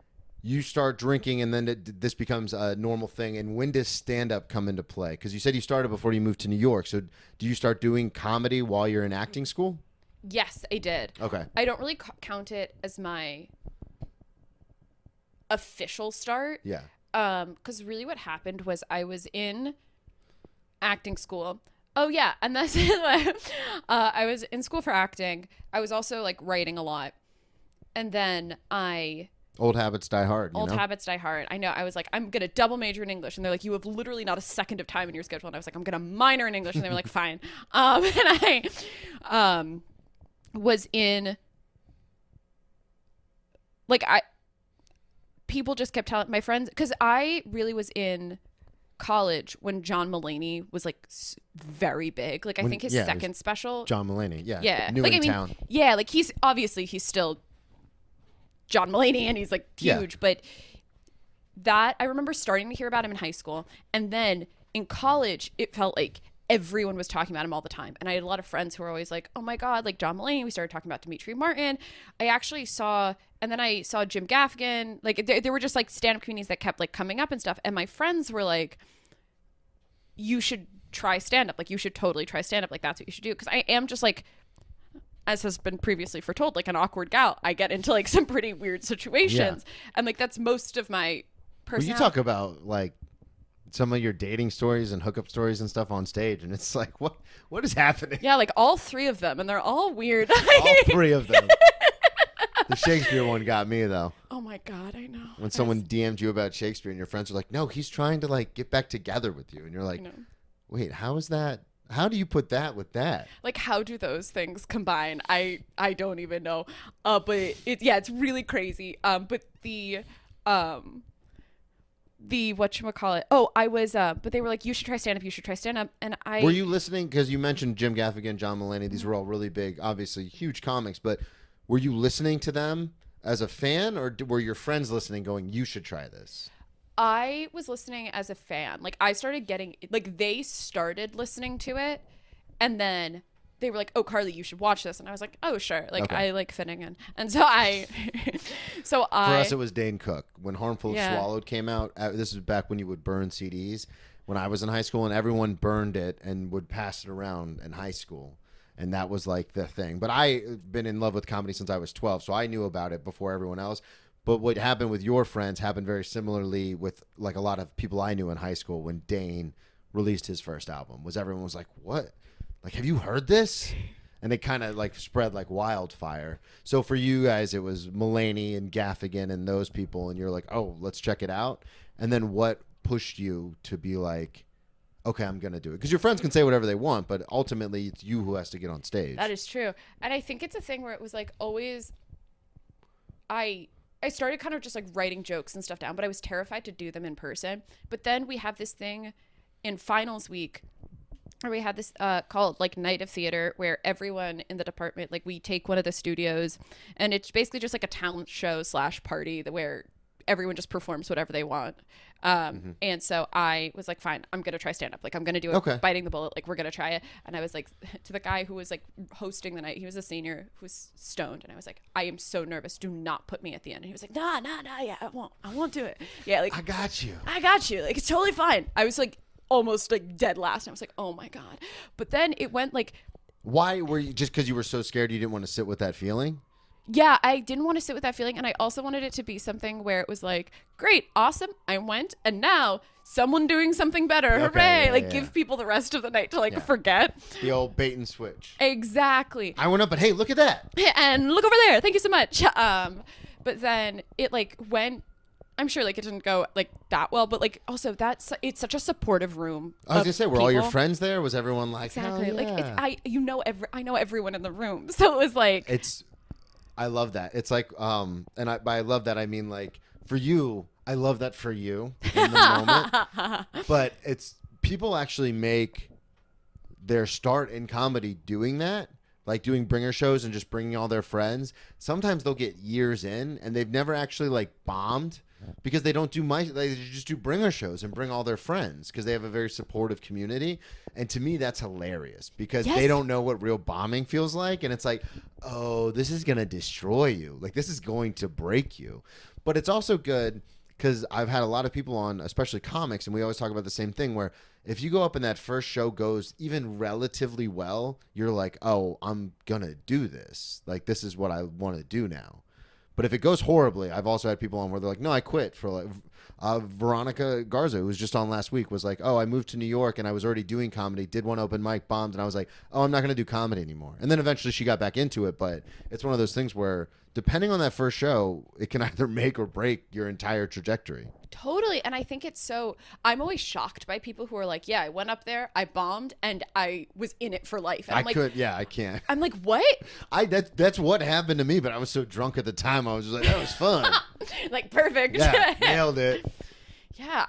you start drinking, and then this becomes a normal thing. And when does stand-up come into play? Because you said you started before you moved to New York. So do you start doing comedy while you're in acting school? Yes, I did. Okay. I don't really count it as my official start. Yeah. Because really what happened was I was in acting school. Oh yeah, and that's I was in school for acting. I was also like writing a lot, and then Old habits die hard. old habits die hard. I know. I was like, I'm gonna double major in English, and they're like, you have literally not a second of time in your schedule. And I was like, I'm gonna minor in English, and they were like, fine. And I was in like I people just kept telling my friends because I really was in college when John Mulaney was like very big. Like I think his second special. John Mulaney, Yeah, new like, in town. Yeah, like he's still John Mulaney and he's like huge, but that I remember starting to hear about him in high school, and then in college it felt like everyone was talking about him all the time, and I had a lot of friends who were always like, oh my god, like John Mulaney. We started talking about Dimitri Martin. I actually saw, and then I saw Jim Gaffigan. Like there were just like stand-up comedians that kept like coming up and stuff, and my friends were like, you should try stand-up, like you should totally try stand-up, like that's what you should do, because I am just like, as has been previously foretold, like an awkward gal. I get into like some pretty weird situations, and like that's most of my personality. Well, you talk about like some of your dating stories and hookup stories and stuff on stage, and it's like, what is happening? Yeah, like all three of them, and they're all weird. All three of them. The Shakespeare one got me though. Oh my god, I know. When someone DM'd you about Shakespeare and your friends are like, no, he's trying to like get back together with you, and you're like, wait, how is that? How do you put that with that? Like, how do those things combine? I don't even know. But it's really crazy. But the whatchamacallit. Oh, I was but they were like, you should try stand up, and I Were you listening, because you mentioned Jim Gaffigan, John Mulaney, these were all really big, obviously huge comics, but were you listening to them as a fan, or were your friends listening going, you should try this? I was listening as a fan. Like I started getting, like they started listening to it, and then they were like, oh, Carly, you should watch this. And I was like, oh, sure. Like okay. I like fitting in. And so for us, it was Dane Cook. When Harmful Swallowed came out, this was back when you would burn CDs, when I was in high school, and everyone burned it and would pass it around in high school. And that was like the thing. But I've been in love with comedy since I was 12, so I knew about it before everyone else. But what happened with your friends happened very similarly with like a lot of people I knew in high school when Dane released his first album. Was everyone was like, what? Like, have you heard this? And it kind of like spread like wildfire. So for you guys, it was Mulaney and Gaffigan and those people, and you're like, oh, let's check it out. And then what pushed you to be like, okay, I'm going to do it? Because your friends can say whatever they want, but ultimately it's you who has to get on stage. That is true. And I think it's a thing where it was like always, I started kind of just like writing jokes and stuff down, but I was terrified to do them in person. But then we have this thing in finals week where we had this called like Night of Theater, where everyone in the department, like we take one of the studios, and it's basically just like a talent show / party where everyone just performs whatever they want. And so I was like, fine, I'm going to try stand up. Like I'm going to do it, okay. Biting the bullet. Like we're going to try it. And I was like, to the guy who was like hosting the night, he was a senior who was stoned. And I was like, I am so nervous. Do not put me at the end. And he was like, nah, yeah, I won't do it. Yeah. Like, I got you. Like, it's totally fine. I was like almost like dead last. And I was like, oh my God. But then it went like, why were you, just because you were so scared you didn't want to sit with that feeling? Yeah, I didn't want to sit with that feeling, and I also wanted it to be something where it was like, great, awesome, I went, and now someone doing something better, hooray! Give people the rest of the night to like forget. The old bait and switch. Exactly. I went up, but hey, look at that. And look over there, thank you so much. But then it like went, I'm sure like it didn't go like that well, but like also it's such a supportive room. I was gonna say, were all your friends there? Was everyone like, exactly? Hell yeah. Like I know everyone in the room, so it was like I love that. It's like, and by I love that, I mean like for you, I love that for you in the moment. But it's people actually make their start in comedy doing that, like doing bringer shows and just bringing all their friends. Sometimes they'll get years in and they've never actually like bombed because they don't do they just do bringer shows and bring all their friends because they have a very supportive community. And to me, that's hilarious because they don't know what real bombing feels like. And it's like, oh, this is going to destroy you. Like this is going to break you. But it's also good because I've had a lot of people on, especially comics, and we always talk about the same thing where if you go up and that first show goes even relatively well, you're like, oh, I'm going to do this. Like this is what I want to do now. But if it goes horribly, I've also had people on where they're like, no, I quit for like. Veronica Garza, who was just on last week, was like, oh, I moved to New York and I was already doing comedy, did one open mic, bombed, and I was like, oh, I'm not going to do comedy anymore. And then eventually she got back into it, but it's one of those things where depending on that first show, it can either make or break your entire trajectory. Totally. And I think I'm always shocked by people who are like, yeah, I went up there, I bombed, and I was in it for life. And I can't. I'm like, what? That's what happened to me, but I was so drunk at the time, I was just like, that was fun. Like, perfect. Yeah, nailed it. Yeah,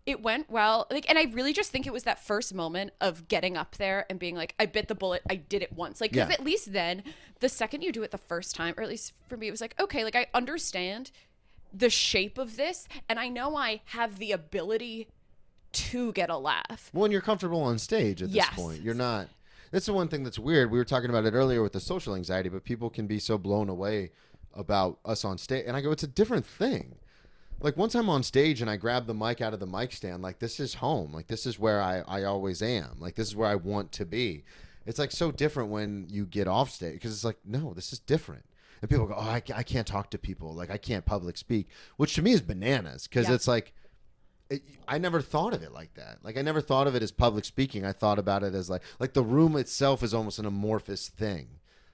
it went well. Like, and I really just think it was that first moment of getting up there and being like, I bit the bullet, I did it once. Like, because at least then, the second you do it the first time, or at least for me, it was like, okay, like, I understand the shape of this, and I know I have the ability to get a laugh. Well, and you're comfortable on stage at this point. You're not. That's the one thing that's weird. We were talking about it earlier with the social anxiety, but people can be so blown away about us on stage. And I go, it's a different thing. Like, once I'm on stage and I grab the mic out of the mic stand, like, this is home. Like, this is where I always am. Like, this is where I want to be. It's, like, so different when you get off stage because it's like, no, this is different. And people go, oh, I can't talk to people. Like, I can't public speak, which to me is bananas because it's like, I never thought of it like that. Like, I never thought of it as public speaking. I thought about it as like the room itself is almost an amorphous thing.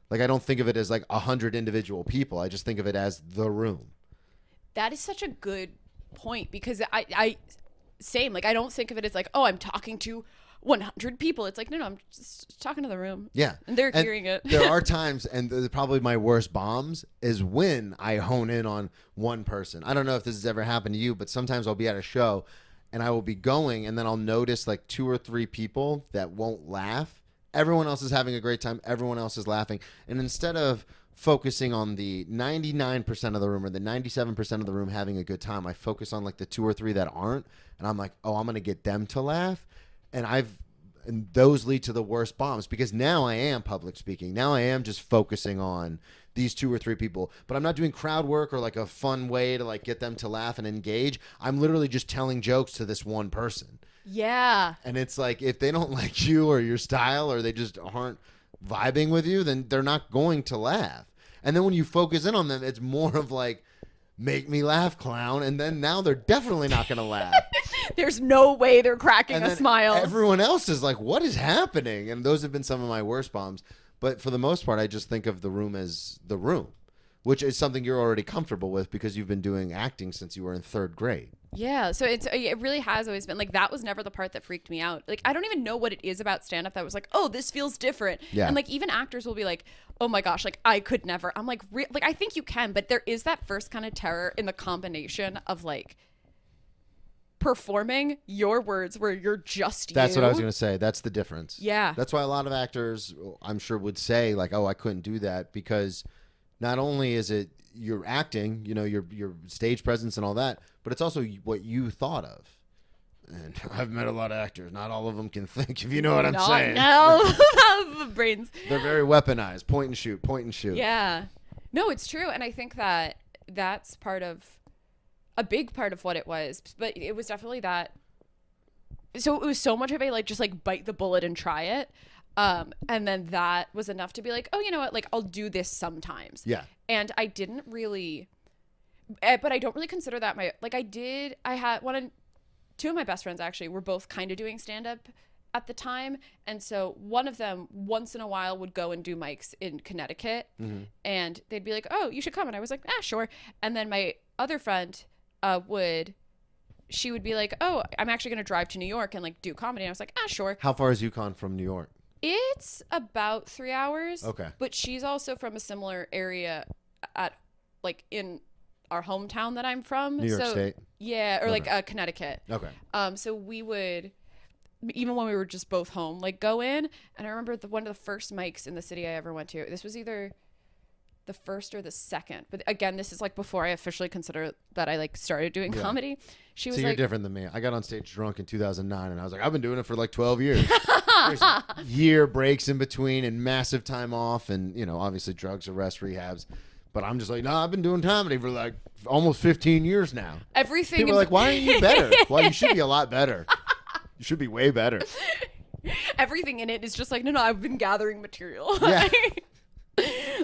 Like, I don't think of it as like 100 individual people. I just think of it as the room. That is such a good point because I same. Like, I don't think of it as like, oh, I'm talking to 100 people. It's like, no, I'm just talking to the room. Yeah. And they're hearing it. There are times, and probably my worst bombs is when I hone in on one person. I don't know if this has ever happened to you, but sometimes I'll be at a show and I will be going and then I'll notice like 2 or 3 people that won't laugh. Everyone else is having a great time. Everyone else is laughing. And instead of focusing on the 99% of the room or the 97% of the room having a good time, I focus on like the 2 or 3 that aren't. And I'm like, oh, I'm going to get them to laugh. And those lead to the worst bombs because now I am public speaking. Now I am just focusing on these 2 or 3 people, but I'm not doing crowd work or like a fun way to like get them to laugh and engage. I'm literally just telling jokes to this one person. Yeah. And it's like, if they don't like you or your style or they just aren't vibing with you, then they're not going to laugh. And then when you focus in on them, it's more of like, make me laugh, clown. And then now they're definitely not going to laugh. There's no way they're cracking and a smile. Everyone else is like, what is happening? And those have been some of my worst bombs. But for the most part, I just think of the room as the room, which is something you're already comfortable with because you've been doing acting since you were in 3rd grade. Yeah, so it really has always been like that was never the part that freaked me out. Like, I don't even know what it is about stand-up that was like, oh, this feels different. Yeah. And like even actors will be like, oh my gosh, like I could never. I'm like, like I think you can, but there is that first kind of terror in the combination of like performing your words where you're just you. That's what I was going to say. That's the difference. Yeah. That's why a lot of actors, I'm sure, would say like, oh, I couldn't do that because not only is it you're acting, you know, your stage presence and all that, but it's also what you thought of. And I've met a lot of actors. Not all of them can think, if you know what I'm saying. No, the brains. They're very weaponized. Point and shoot, point and shoot. Yeah. No, it's true. And I think that that's a big part of what it was. But it was definitely that. So it was so much of a like, just like bite the bullet and try it. And then that was enough to be like, oh, you know what? Like, I'll do this sometimes. Yeah. And I didn't really, but I don't really consider that I had two of my best friends actually were both kind of doing stand-up at the time. And so one of them once in a while would go and do mics in Connecticut and they'd be like, oh, you should come. And I was like, sure. And then my other friend she would be like, oh, I'm actually going to drive to New York and like do comedy. And I was like, sure. How far is UConn from New York? It's about 3 hours. Okay. But she's also from a similar area in our hometown that I'm from. New York State? Yeah, or okay. Connecticut. Okay. So we would, even when we were just both home, like go in. And I remember one of the first mics in the city I ever went to. This was either the first or the second. But again, this is like before I officially consider that I like started doing comedy. She was you're different than me. I got on stage drunk in 2009 and I was like, I've been doing it for like 12 years. There's year breaks in between and massive time off and, you know, obviously drugs, arrests, rehabs. But I'm just like, no, I've been doing comedy for like almost 15 years now. Everything. People are like, why aren't you better? Well, you should be a lot better. You should be way better. Everything in it is just like, no, I've been gathering material. Yeah.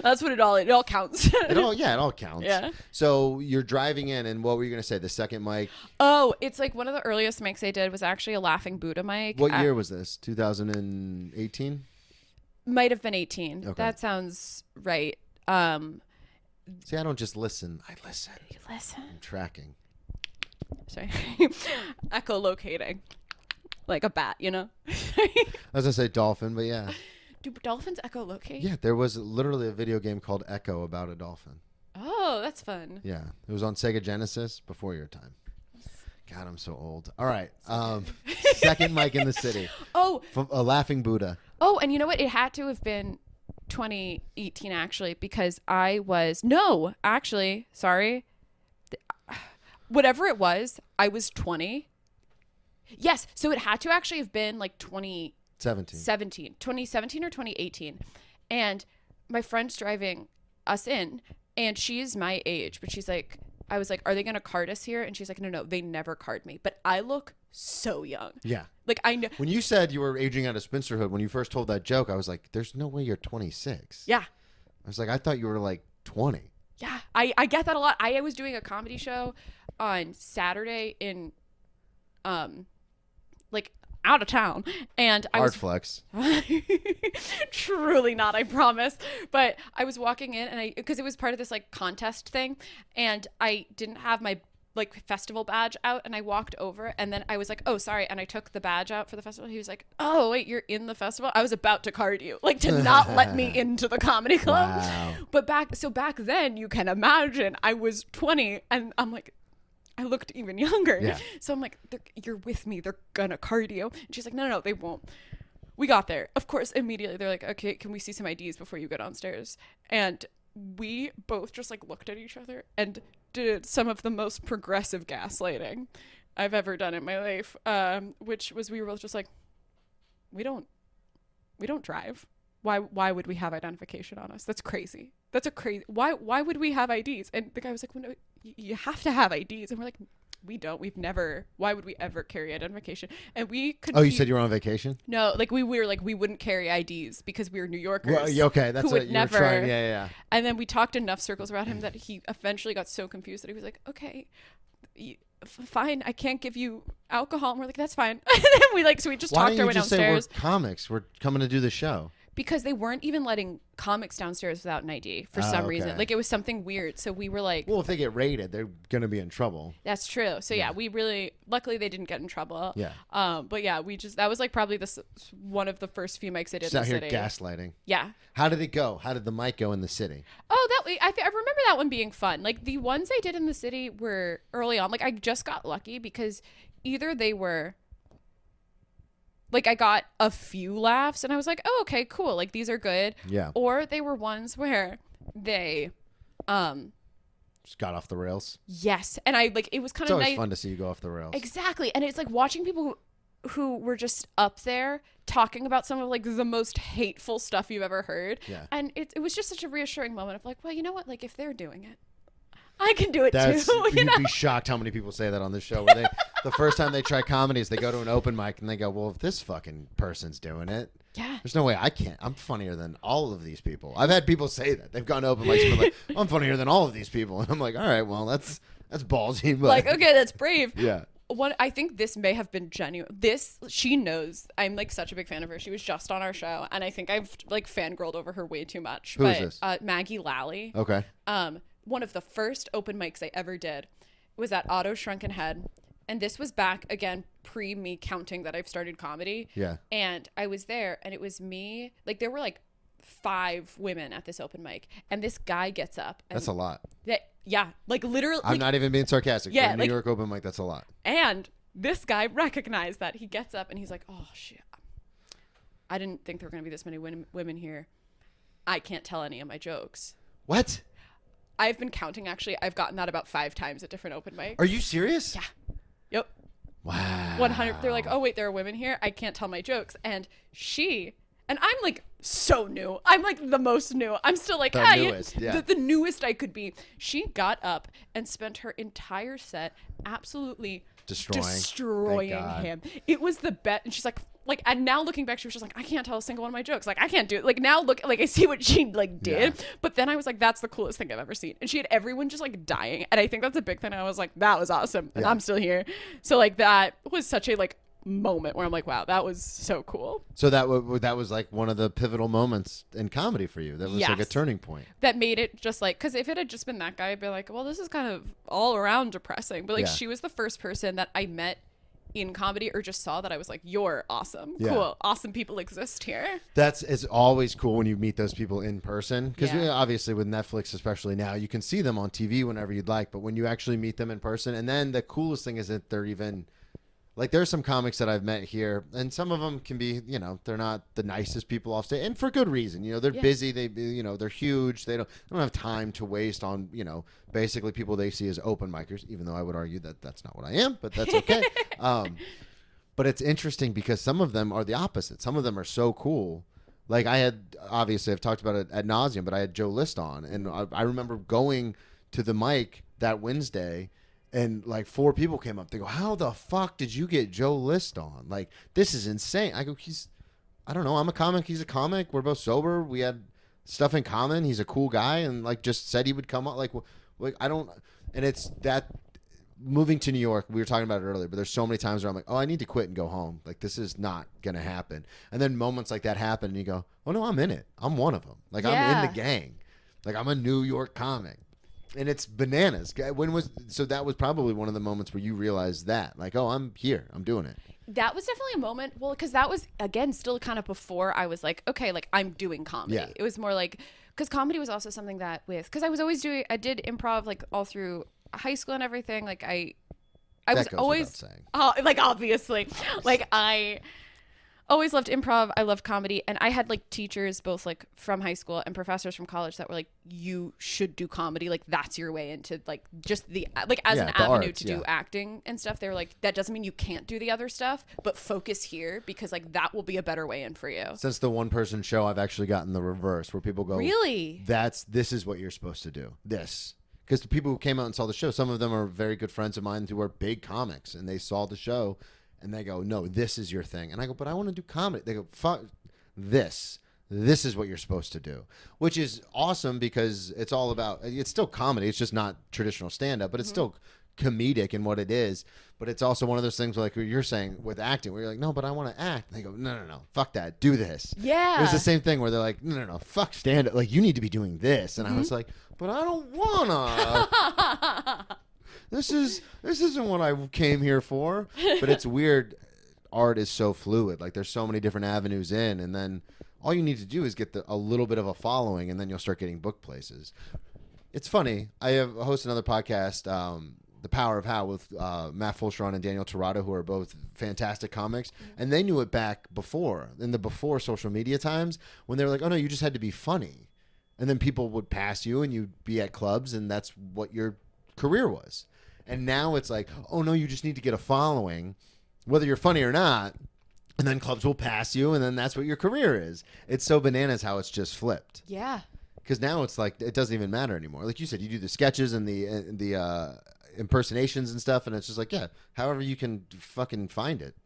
That's what it all counts. It all counts. Yeah. So you're driving in, and what were you gonna say? The second mic. Oh, it's like one of the earliest mics I did was actually a Laughing Buddha mic. What year was this? 2018. Might have been 18. Okay. That sounds right. See, I don't just listen. I listen. You listen. I'm tracking. Sorry. Echolocating. Like a bat, you know? I was gonna say dolphin, but yeah. Do dolphins echolocate? Yeah, there was literally a video game called Echo about a dolphin. Oh, that's fun. Yeah, it was on Sega Genesis before your time. God, I'm so old. All right, second mic in the city. Oh, From a Laughing Buddha. Oh, and you know what? It had to have been 2018 actually, because sorry. Whatever it was, I was 20. Yes, so it had to actually have been like 2017 or 2018. And my friend's driving us in, and she's my age, but she's like, I was like, are they going to card us here? And she's like, no, they never card me. But I look so young. Yeah. Like I know. When you said you were aging out of spinsterhood, when you first told that joke, I was like, there's no way you're 26. Yeah. I was like, I thought you were like 20. Yeah. I get that a lot. I was doing a comedy show on Saturday in, like out of town, and I was flex. truly not, I promise. But I was walking in, and because it was part of this like contest thing, and I didn't have my like festival badge out, and I walked over, and then I was like, oh sorry, and I took the badge out for the festival. He was like, oh wait, you're in the festival? I was about to card you, like to not let me into the comedy club. Wow. But back then, you can imagine I was 20, and I'm like, I looked even younger. Yeah. So I'm like, you're with me. They're gonna card you. And she's like, no, they won't. We got there. Of course, immediately they're like, okay, can we see some IDs before you go downstairs? And we both just like looked at each other and did some of the most progressive gaslighting I've ever done in my life. Which was, we were both just like, we don't drive. Why would we have identification on us? That's crazy. Why would we have IDs? And the guy was like, well, no, you have to have IDs. And we're like, we don't. We've never. Why would we ever carry identification? And we could. Oh, you said you were on vacation? No, like we were like, we wouldn't carry IDs because we were New Yorkers. Well, okay, that's who what would you never. were trying. Yeah. And then we talked enough circles around him that he eventually got so confused that he was like, okay, fine, I can't give you alcohol. And we're like, that's fine. And then we just Why talked our way just downstairs. say we're comics? We're coming to do the show. Because they weren't even letting comics downstairs without an ID for some reason. Like, it was something weird. So we were like... Well, if they get raided, they're going to be in trouble. That's true. So, yeah, we really... Luckily, they didn't get in trouble. Yeah. But, yeah, that was, like, probably one of the first few mics I did in the city. Just out here gaslighting. Yeah. How did it go? How did the mic go in the city? Oh, I remember that one being fun. Like, the ones I did in the city were early on. Like, I just got lucky because either they were... Like, I got a few laughs, and I was like, oh, okay, cool. Like, these are good. Yeah. Or they were ones where they, just got off the rails. yes. And it was kind It's of always nice. fun to see you go off the rails. Exactly. And it's like watching people who were just up there talking about some of, like, the most hateful stuff you've ever heard. Yeah. And it was just such a reassuring moment of, like, well, you know what? Like, if they're doing it, I can do it You'd too. be shocked how many people say that on this show. Where the first time they try comedy is they go to an open mic and they go, well, if this fucking person's doing it, Yeah. there's no way I can't. I'm funnier than all of these people. I've had people say that. They've gone to open mics and been like, I'm funnier than all of these people. And I'm like, all right, well, that's ballsy. But Like, okay, that's brave. yeah. I think this may have been genuine. She knows I'm like such a big fan of her. She was just on our show, and I think I've like fangirled over her way too much. Who is this? Maggie Lally. Okay. One of the first open mics I ever did was at Otto Shrunken Head. And this was back, again, pre me counting that I've started comedy. Yeah. And I was there, and it was me. Like, there were like 5 women at this open mic. And this guy gets up. And That's a lot. yeah. Like, literally. I'm not even being sarcastic. Yeah, For a New York open mic, that's a lot. And this guy recognized that. He gets up, and he's like, oh, shit. I didn't think there were going to be this many women here. I can't tell any of my jokes. What? I've been counting, actually. I've gotten that about 5 times at different open mics. Are you serious? Yeah. Yep. Wow. 100. They're like, oh, wait, there are women here. I can't tell my jokes. And I'm like so new. I'm like the most new. I'm still like, The newest, yeah. The newest I could be. She got up and spent her entire set absolutely Destroying destroying Thank God. him. It was the bet. And she's like, like, and now looking back, she was just like, I can't tell a single one of my jokes. Like, I can't do it. Like, now look, like, I see what she like did. Yeah. But then I was like, that's the coolest thing I've ever seen. And she had everyone just like dying. And I think that's a big thing. I was like, that was awesome. And Yeah. I'm still here. So like that was such a like moment where I'm like, wow, that was so cool. So that was like one of the pivotal moments in comedy for you. That was like a Yes. turning point. That made it just like, because if it had just been that guy, I'd be like, well, this is kind of all around depressing. But like, Yeah. she was the first person that I met in comedy or just saw that I was like, you're awesome. Yeah. Cool. Awesome people exist here. It's always cool when you meet those people in person because Yeah. obviously with Netflix, especially now, you can see them on TV whenever you'd like. But when you actually meet them in person, and then the coolest thing is that they're even like, there's some comics that I've met here, and some of them can be, they're not the nicest people off stage, and for good reason. They're Yeah. busy. They're huge. They don't have time to waste on, basically people they see as open micers. Even though I would argue that that's not what I am, but that's okay. But it's interesting because some of them are the opposite. Some of them are so cool. Like obviously I've talked about it ad nauseum, but I had Joe List on, and I remember going to the mic that Wednesday. And like 4 people came up. They go, how the fuck did you get Joe List on? Like, this is insane. I go, I don't know. I'm a comic. He's a comic. We're both sober. We had stuff in common. He's a cool guy. And like, just said he would come up. Like I don't, and it's that moving to New York, we were talking about it earlier, but there's so many times where I'm like, oh, I need to quit and go home. Like, this is not going to happen. And then moments like that happen and you go, oh no, I'm in it. I'm one of them. Like, I'm in the gang. Like, I'm a New York comic. And it's bananas. So that was probably one of the moments where you realized that, like, oh, I'm here. I'm doing it. That was definitely a moment. Well, because that was, again, still kind of before I was like, okay, like, I'm doing comedy. Yeah. It was more like, because comedy was also something that because I was always I did improv, like, all through high school and everything. Like, I was goes always, without saying. like, obviously. Like, I always loved improv. I loved comedy. And I had like teachers, both like from high school and professors from college, that were like, you should do comedy. Like, that's your way into like just the, like, as an avenue arts, to do acting and stuff. They were like, that doesn't mean you can't do the other stuff, but focus here because like that will be a better way in for you. Since the one person show, I've actually gotten the reverse where people go, Really? This is what you're supposed to do. This. Because the people who came out and saw the show, some of them are very good friends of mine who are big comics, and they saw the show and they go, no, this is your thing. And I go, but I want to do comedy. They go, fuck this. This is what you're supposed to do, which is awesome because it's all about, it's still comedy. It's just not traditional stand-up, but it's still comedic in what it is. But it's also one of those things like you're saying with acting where you're like, no, but I want to act. And they go, no, fuck that. Do this. Yeah. It was the same thing where they're like, no, fuck stand-up. Like, you need to be doing this. And I was like, but I don't wanna. This isn't what I came here for. But it's weird. Art is so fluid. Like, there's so many different avenues in, and then all you need to do is get a little bit of a following, and then you'll start getting booked places. It's funny. I have hosted another podcast, The Power of How, with Matt Fulcheron and Daniel Torado, who are both fantastic comics, and they knew it back in the before social media times, when they were like, oh no, you just had to be funny, and then people would pass you, and you'd be at clubs, and that's what your career was. And now it's like, oh no, you just need to get a following, whether you're funny or not, and then clubs will pass you, and then that's what your career is. It's so bananas how it's just flipped. Yeah. Because now it's like, it doesn't even matter anymore. Like you said, you do the sketches and the impersonations and stuff, and it's just like, yeah, however you can fucking find it.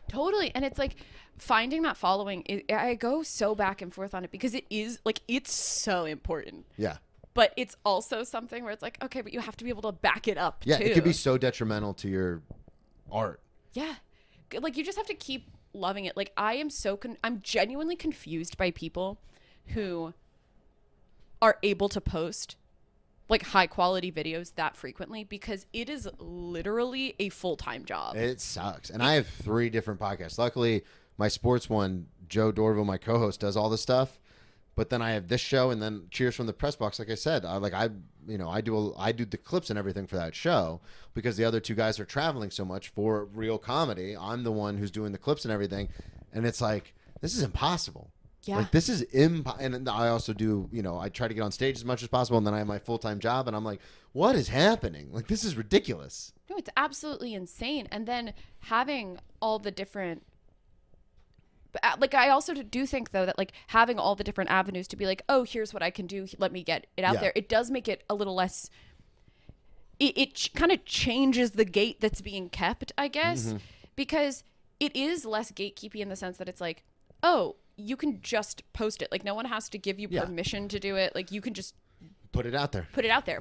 Totally. And it's like finding that following, I go so back and forth on it because it is like, it's so important. Yeah. But it's also something where it's like, okay, but you have to be able to back it up Yeah, too. it could be so detrimental to your art. Yeah. Like, you just have to keep loving it. Like, I am I'm genuinely confused by people who are able to post like high quality videos that frequently, because it is literally a full-time job. It sucks. And I have 3 different podcasts. Luckily, my sports one, Joe Dorville, my co-host, does all the stuff. But then I have this show, and then Cheers from the Press Box. Like I said, I do the clips and everything for that show, because the other 2 guys are traveling so much for real comedy. I'm the one who's doing the clips and everything, and it's like, this is impossible. Yeah. Like, this is and I also do, I try to get on stage as much as possible, and then I have my full-time job, and I'm like, what is happening? Like, this is ridiculous. No, it's absolutely insane. And then having all the different, like, I also do think though that like having all the different avenues to be like, oh, here's what I can do, let me get it out there. It does make it a little less, it kind of changes the gate that's being kept, I guess, because it is less gatekeepy in the sense that it's like, oh, you can just post it. Like no one has to give you permission to do it. Like you can just put it out there.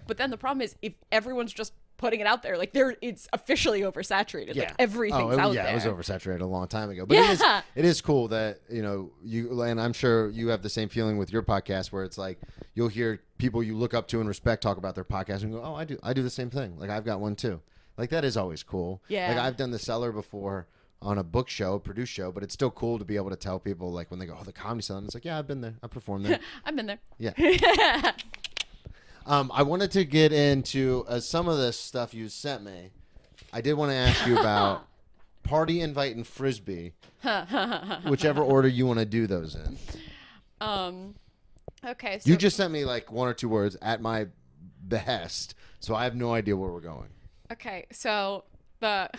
But then the problem is if everyone's just putting it out there, like it's officially oversaturated. Like everything's out there. Yeah, it was oversaturated a long time ago. But it is cool that, you, and I'm sure you have the same feeling with your podcast where it's like you'll hear people you look up to and respect talk about their podcast and go, oh, I do the same thing. Like I've got one too. Like that is always cool. Yeah. Like I've done the Cellar before on a book show, produced show, but it's still cool to be able to tell people like when they go, oh, the Comedy Cellar. It's like, yeah, I've been there. I performed there. I've been there. Yeah. I wanted to get into some of the stuff you sent me. I did want to ask you about party invite and Frisbee, whichever order you want to do those in. Okay. So you just sent me like one or two words at my behest, so I have no idea where we're going. Okay. So the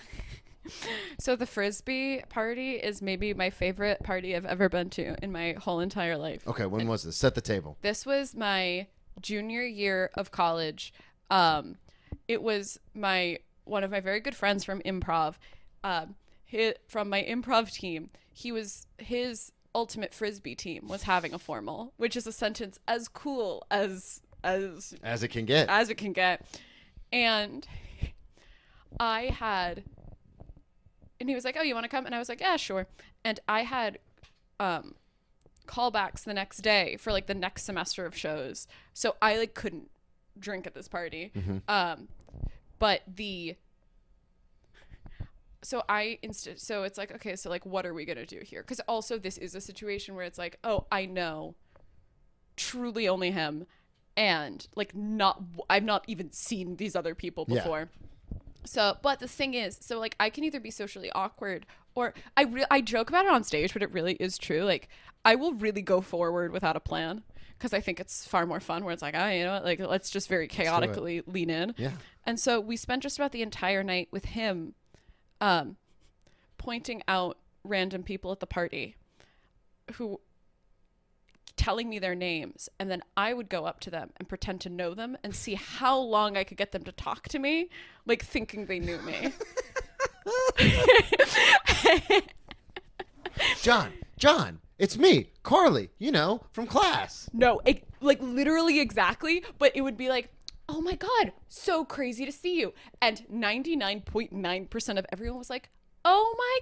Frisbee party is maybe my favorite party I've ever been to in my whole entire life. Okay. When was this? Set the table. This was my junior year of college. It was one of my very good friends from improv, from my improv team. His ultimate Frisbee team was having a formal, which is a sentence as cool as it can get. As it can get. And he was like, oh, you want to come? And I was like, yeah, sure. And I had callbacks the next day for like the next semester of shows, so I like couldn't drink at this party. But so it's like, okay, so like what are we gonna do here? Because also this is a situation where it's like, oh, I know truly only him, and like I've not even seen these other people before. So, but the thing is, so like I can either be socially awkward or I joke about it on stage, but it really is true. Like I will really go forward without a plan because I think it's far more fun where it's like, oh, you know what, like let's just very chaotically lean in. Yeah. And so we spent just about the entire night with him pointing out random people at the party who telling me their names, and then I would go up to them and pretend to know them and see how long I could get them to talk to me, like thinking they knew me. John, it's me, Carly, from class. No, like literally exactly, but it would be like, oh my God, so crazy to see you. And 99.9% of everyone was like, oh my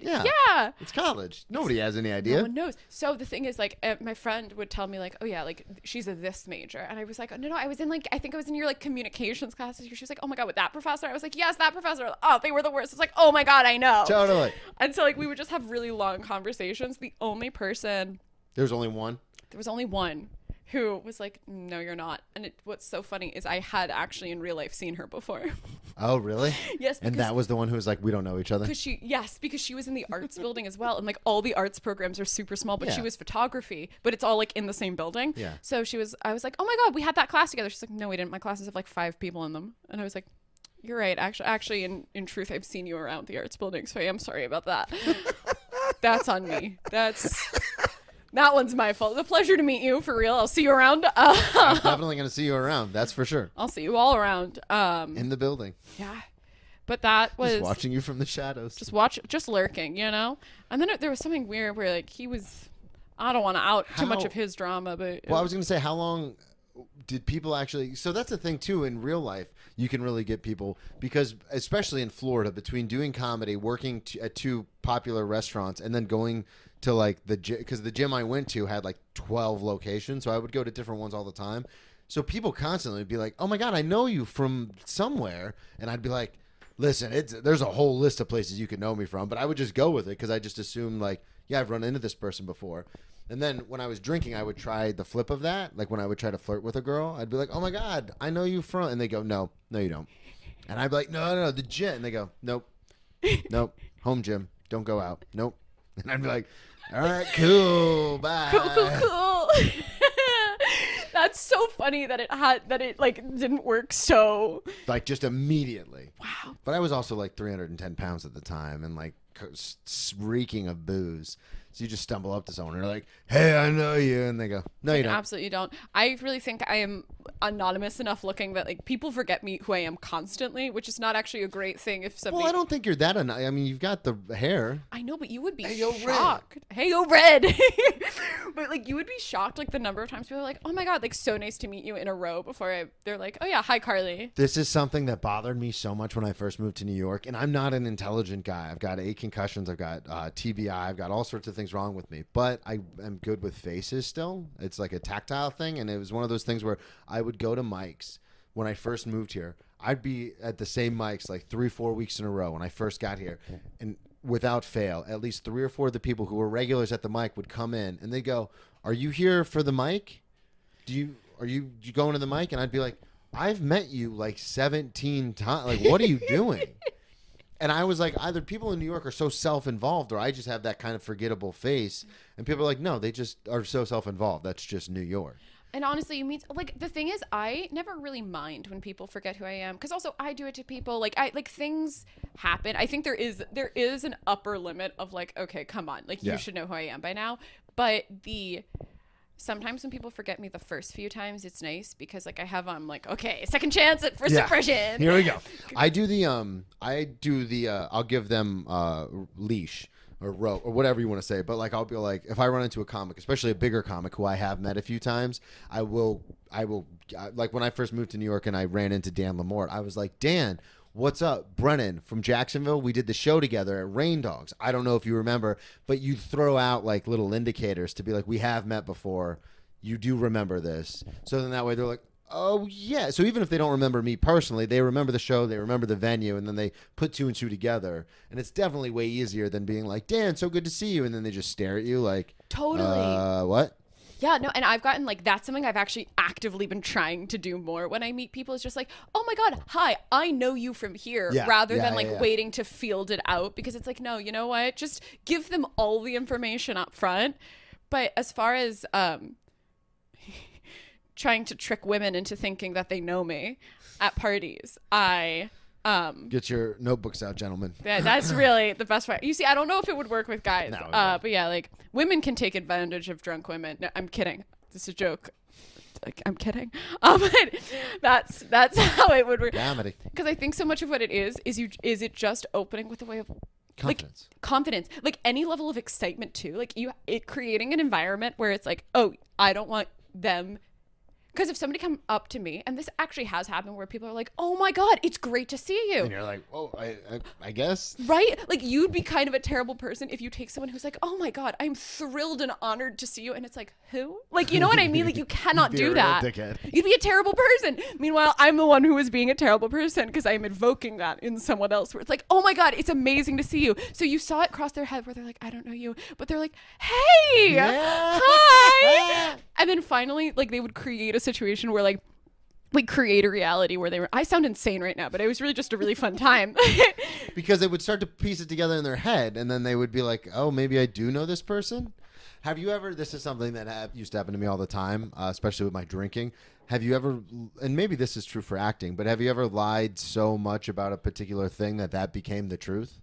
God. Yeah. It's college. Nobody has any idea. No one knows. So the thing is, like, my friend would tell me, like, oh yeah, like she's a this major. And I was like, no, I was in I think I was in your like communications class. She was like, oh my God, with that professor? I was like, yes, that professor. Oh, they were the worst. It's like, oh my God, I know. Totally. And so like we would just have really long conversations. The only person. There was only one Who was like, no, you're not. And what's so funny is I had actually in real life seen her before. Oh, really? Yes. And that was the one who was like, we don't know each other? Because she was in the arts building as well. And like all the arts programs are super small, but she was photography, but it's all like in the same building. Yeah. So I was like, oh my God, we had that class together. She's like, no, we didn't. My classes have like 5 people in them. And I was like, you're right. Actually, in truth, I've seen you around the arts building. So I am sorry about that. That's on me. That one's my fault. It's a pleasure to meet you, for real. I'll see you around. I'm definitely going to see you around. That's for sure. I'll see you all around. In the building. Yeah. But that was... Just watching you from the shadows. Just lurking, And then there was something weird where, like, he was... I don't want to out too much of his drama, but... Well, I was going to say, how long did people actually... So that's the thing, too, in real life, you can really get people... Because, especially in Florida, between doing comedy, working at 2 popular restaurants, and then going... to like because the gym I went to had like 12 locations, so I would go to different ones all the time. So people constantly would be like, oh my God, I know you from somewhere. And I'd be like, listen, there's a whole list of places you could know me from, but I would just go with it because I just assumed like, yeah, I've run into this person before. And then when I was drinking, I would try the flip of that. Like when I would try to flirt with a girl, I'd be like, oh my God, I know you from, and they go, no, you don't. And I'd be like, no, the gym. And they go, nope, home gym, don't go out, nope. And I'd be like, all right, cool, bye. Cool. That's so funny that it like didn't work so. Like just immediately. Wow. But I was also like 310 pounds at the time, and like reeking of booze. So you just stumble up to someone and you're like, hey, I know you. And they go, no, you don't. Absolutely don't. I really think I am anonymous enough looking that like people forget me who I am constantly, which is not actually a great thing if somebody... Well, I don't think you're that I mean, you've got the hair. I know, but you would be yo, shocked. Hey, yo, Red. But like you would be shocked like the number of times people are like, oh my God, like so nice to meet you in a row before they're like, oh yeah, hi, Carly. This is something that bothered me so much when I first moved to New York. And I'm not an intelligent guy. I've got 8 concussions. I've got TBI. I've got all sorts of things wrong with me. But I am good with faces still. It's like a tactile thing. And it was one of those things where I would go to mics when I first moved here. I'd be at the same mics like 3-4 weeks in a row when I first got here. And without fail, at least 3 or 4 of the people who were regulars at the mic would come in and they'd go, are you here for the mic? Are you going to the mic? And I'd be like, I've met you like 17 times. Like, what are you doing? And I was like, either people in New York are so self-involved or I just have that kind of forgettable face. And people are like, no, they just are so self-involved. That's just New York. And honestly, you mean like the thing is, I never really mind when people forget who I am, because also I do it to people. Like things happen. I think there is an upper limit of like, okay, come on, like you should know who I am by now. But sometimes when people forget me the first few times, it's nice because like I'm like, okay, second chance at first impression. Here we go. I'll give them leash. Or rope, or whatever you want to say. But like, I'll be like, if I run into a comic, especially a bigger comic who I have met a few times, I will like when I first moved to New York and I ran into Dan Lamort, I was like, Dan, what's up? Brennan from Jacksonville. We did the show together at Rain Dogs. I don't know if you remember, but you throw out like little indicators to be like, we have met before. You do remember this. So then that way they're like, oh, yeah. So even if they don't remember me personally, they remember the show, they remember the venue, and then they put 2 and 2 together. And it's definitely way easier than being like, Dan, so good to see you. And then they just stare at you like, totally. What? Yeah, no, and I've gotten like, that's something I've actually actively been trying to do more when I meet people. It's just like, oh my God, hi, I know you from here, rather than waiting to field it out, because it's like, no, you know what? Just give them all the information up front. But as far as trying to trick women into thinking that they know me at parties, get your notebooks out, gentlemen. That's really the best part. You see, I don't know if it would work with guys, but yeah, like women can take advantage of drunk women. No, I'm kidding. This is a joke. Like, I'm kidding. But that's how it would work. Because I think so much of what it is it just opening with a way of confidence, like any level of excitement too. Like creating an environment where it's like, oh, I don't want them. Because if somebody come up to me, and this actually has happened where people are like, oh my God, it's great to see you. And you're like, oh, I guess. Right? Like you'd be kind of a terrible person if you take someone who's like, oh my God, I'm thrilled and honored to see you. And it's like, who? Like, you know what I mean? Like you cannot do that. You'd be a terrible person. Meanwhile, I'm the one who is being a terrible person because I'm invoking that in someone else where it's like, oh my God, it's amazing to see you. So you saw it cross their head where they're like, I don't know you. But they're like, hey, hi. And then finally, like they would create a situation where like we create a reality where I sound insane right now, but it was really just a really fun time. Because they would start to piece it together in their head, and then they would be like, oh, maybe I do know this person. Have you ever, this is something that used to happen to me all the time, especially with my drinking. Have you ever, and maybe this is true for acting, but have you ever lied so much about a particular thing that became the truth?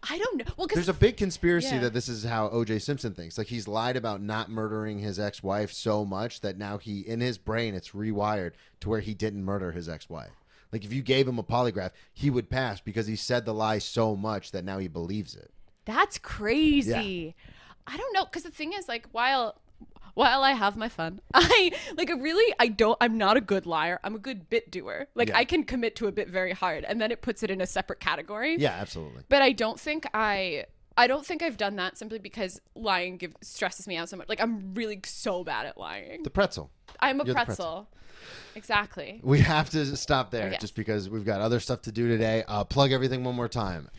I don't know. Well, there's a big conspiracy that this is how O.J. Simpson thinks. Like he's lied about not murdering his ex-wife so much that now in his brain, it's rewired to where he didn't murder his ex-wife. Like if you gave him a polygraph, he would pass because he said the lie so much that now he believes it. That's crazy. Yeah. I don't know. Because the thing is, like, while I have my fun, I'm not a good liar. I'm a good bit doer. Like I can commit to a bit very hard, and then it puts it in a separate category. Yeah, absolutely. But I don't think I've done that simply because lying stresses me out so much. Like I'm really so bad at lying. The pretzel. I'm a pretzel. Exactly. We have to stop there just because we've got other stuff to do today. Plug everything one more time.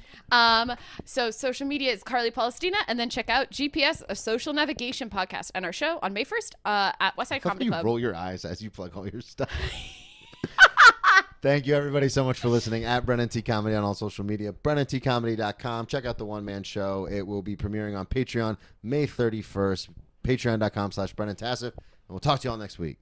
So social media is Carly Polistina, and then check out GPS, a social navigation podcast, and our show on May 1st at Westside Comedy Club. You roll your eyes as you plug all your stuff. Thank you, everybody, so much for listening. At Brennan T Comedy on all social media, BrennanTComedy.com. Check out the one-man show. It will be premiering on Patreon May 31st. Patreon.com/Brennan Tassif. And we'll talk to you all next week.